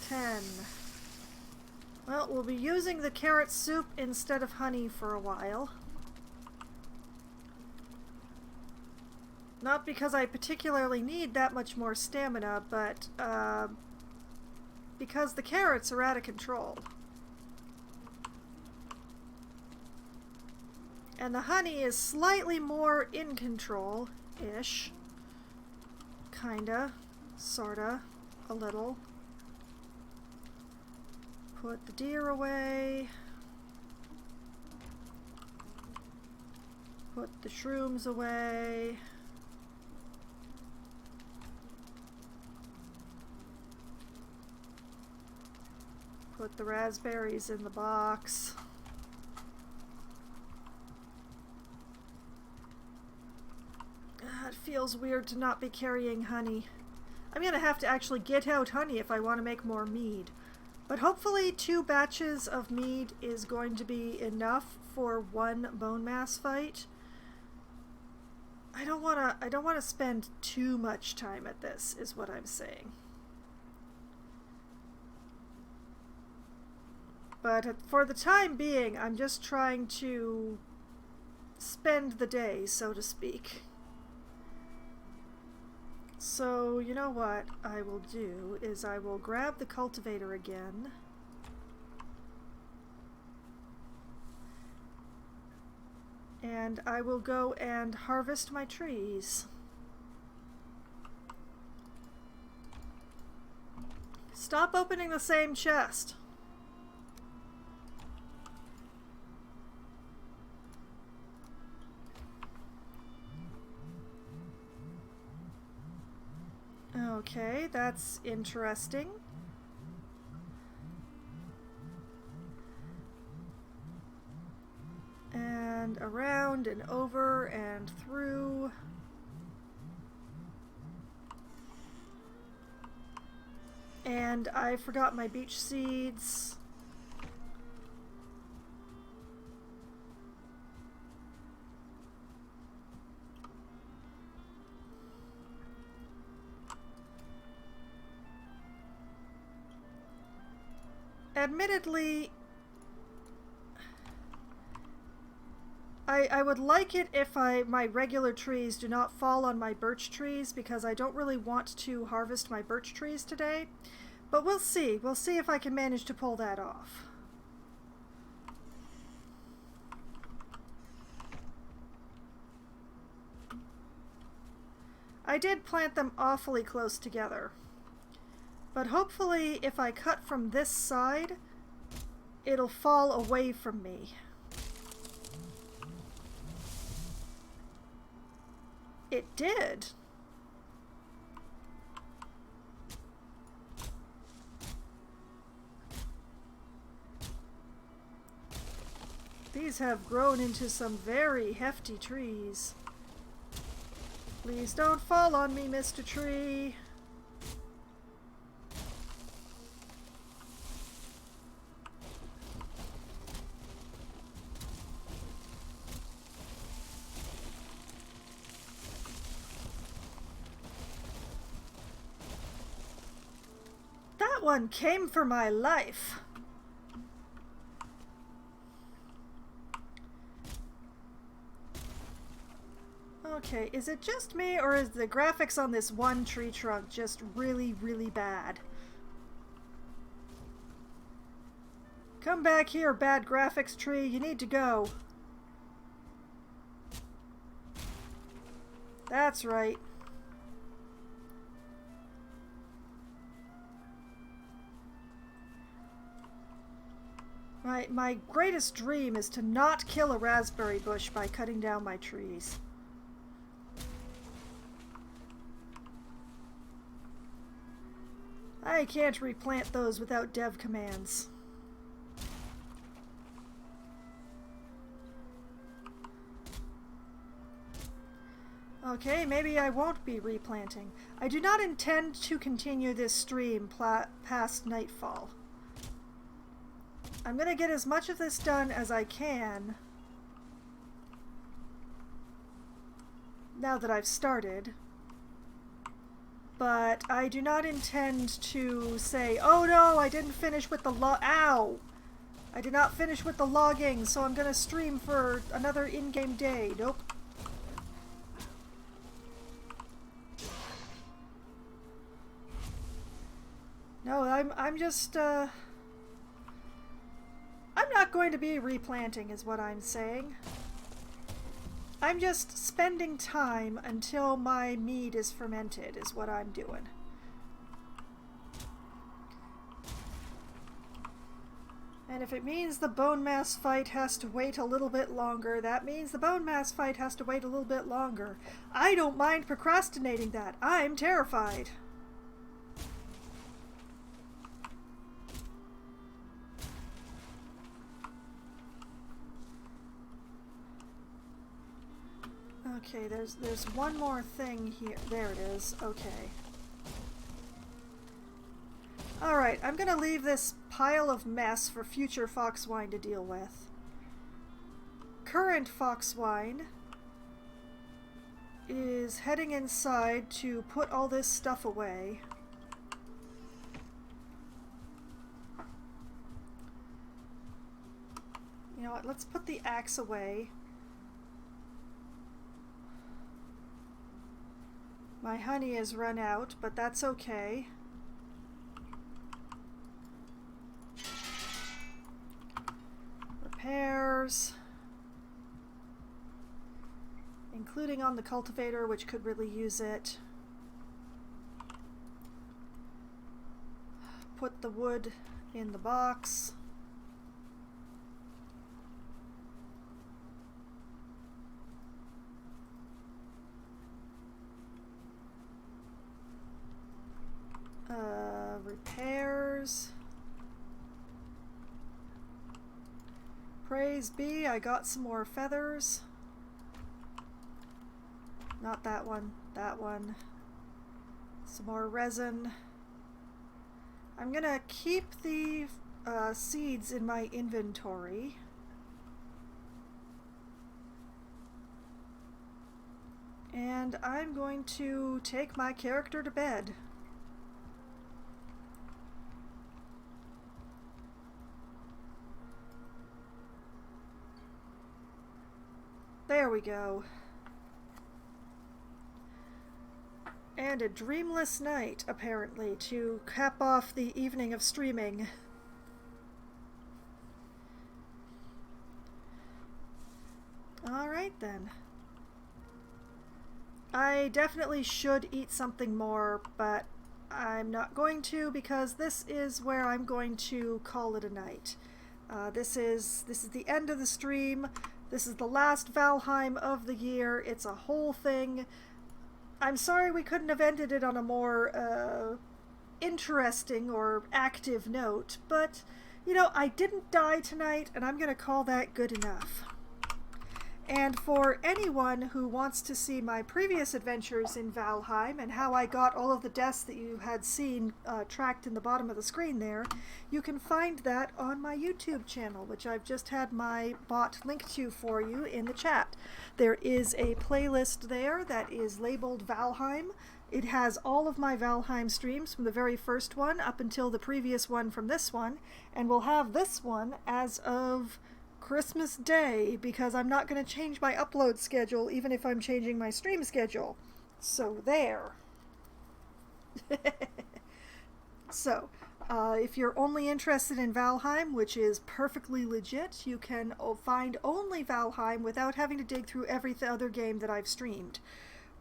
10. Well, we'll be using the carrot soup instead of honey for a while. Not because I particularly need that much more stamina, but because the carrots are out of control. And the honey is slightly more in control-ish. Kinda. Sorta. A little. Put the deer away. Put the shrooms away. Put the raspberries in the box. It feels weird to not be carrying honey. I'm gonna have to actually get out honey if I want to make more mead. But hopefully 2 batches of mead is going to be enough for 1 bone mass fight. I don't wanna spend too much time at this, is what I'm saying. But for the time being, I'm just trying to spend the day, so to speak. So, you know what I will do is I will grab the cultivator again. And I will go and harvest my trees. Stop opening the same chest. Okay, that's interesting. And around and over and through. And I forgot my beech seeds. Admittedly, I would like it if my regular trees do not fall on my birch trees, because I don't really want to harvest my birch trees today. But we'll see. We'll see if I can manage to pull that off. I did plant them awfully close together. But hopefully, if I cut from this side, it'll fall away from me. It did. These have grown into some very hefty trees. Please don't fall on me, Mr. Tree. That one came for my life. Okay, is it just me, or is the graphics on this one tree trunk just really, really bad? Come back here, bad graphics tree. You need to go. That's right. My greatest dream is to not kill a raspberry bush by cutting down my trees. I can't replant those without dev commands. Okay, maybe I won't be replanting. I do not intend to continue this stream past nightfall. I'm gonna get as much of this done as I can now that I've started. But I do not intend to say, oh no, I didn't finish with the ow! I did not finish with the logging, so I'm gonna stream for another in-game day. Nope. No, I'm just, I'm not going to be replanting, is what I'm saying. I'm just spending time until my mead is fermented, is what I'm doing. And if it means the bone mass fight has to wait a little bit longer, that means the bone mass fight has to wait a little bit longer. I don't mind procrastinating that. I'm terrified. Okay, there's one more thing here. There it is. Okay. Alright, I'm gonna leave this pile of mess for future Foxwine to deal with. Current Foxwine is heading inside to put all this stuff away. You know what, let's put the axe away. My honey has run out, but that's okay. Repairs. Including on the cultivator, which could really use it. Put the wood in the box. Repairs. Praise be, I got some more feathers. Not that one, that one. Some more resin. I'm gonna keep the seeds in my inventory. And I'm going to take my character to bed. There we go. And a dreamless night, apparently, to cap off the evening of streaming. Alright then. I definitely should eat something more, but I'm not going to because this is where I'm going to call it a night. This is the end of the stream. This is the last Valheim of the year. It's a whole thing. I'm sorry we couldn't have ended it on a more interesting or active note, but, you know, I didn't die tonight, and I'm going to call that good enough. And for anyone who wants to see my previous adventures in Valheim and how I got all of the deaths that you had seen tracked in the bottom of the screen there, you can find that on my YouTube channel, which I've just had my bot linked to for you in the chat. There is a playlist there that is labeled Valheim. It has all of my Valheim streams from the very first one up until the previous one from this one, and we'll have this one as of Christmas Day, because I'm not going to change my upload schedule even if I'm changing my stream schedule. So there. So, if you're only interested in Valheim, which is perfectly legit, you can find only Valheim without having to dig through every other game that I've streamed.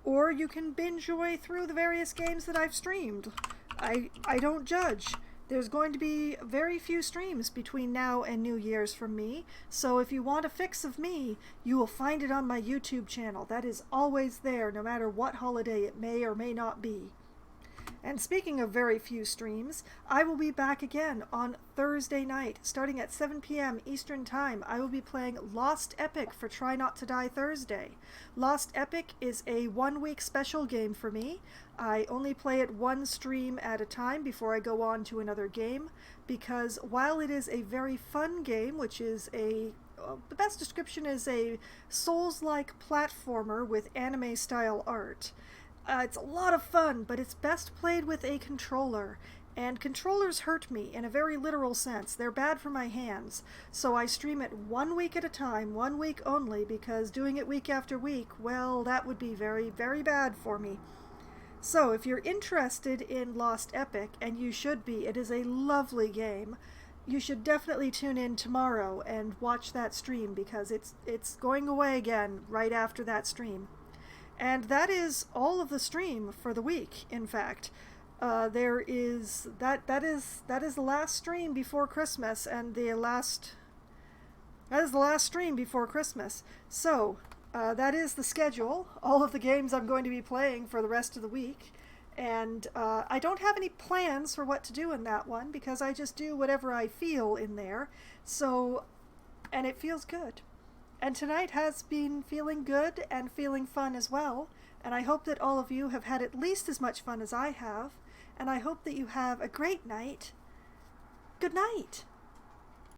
Or you can binge your way through the various games that I've streamed. I don't judge. There's going to be very few streams between now and New Year's from me, so if you want a fix of me, you will find it on my YouTube channel. That is always there, no matter what holiday it may or may not be. And speaking of very few streams, I will be back again on Thursday night, starting at 7 p.m. Eastern Time. I will be playing Lost Epic for Try Not to Die Thursday. Lost Epic is a one-week special game for me. I only play it one stream at a time before I go on to another game, because while it is a very fun game, which is the best description is a Souls-like platformer with anime-style art, it's a lot of fun, but it's best played with a controller. And controllers hurt me in a very literal sense. They're bad for my hands. So I stream it 1 week at a time, 1 week only, because doing it week after week, well, that would be very, very bad for me. So if you're interested in Lost Epic, and you should be, it is a lovely game, you should definitely tune in tomorrow and watch that stream, because it's going away again right after that stream. And that is all of the stream for the week, in fact. There is that is the last stream before Christmas, and that is the last stream before Christmas. So that is the schedule. All of the games I'm going to be playing for the rest of the week. And I don't have any plans for what to do in that one because I just do whatever I feel in there. So, and it feels good. And tonight has been feeling good and feeling fun as well. And I hope that all of you have had at least as much fun as I have. And I hope that you have a great night. Good night.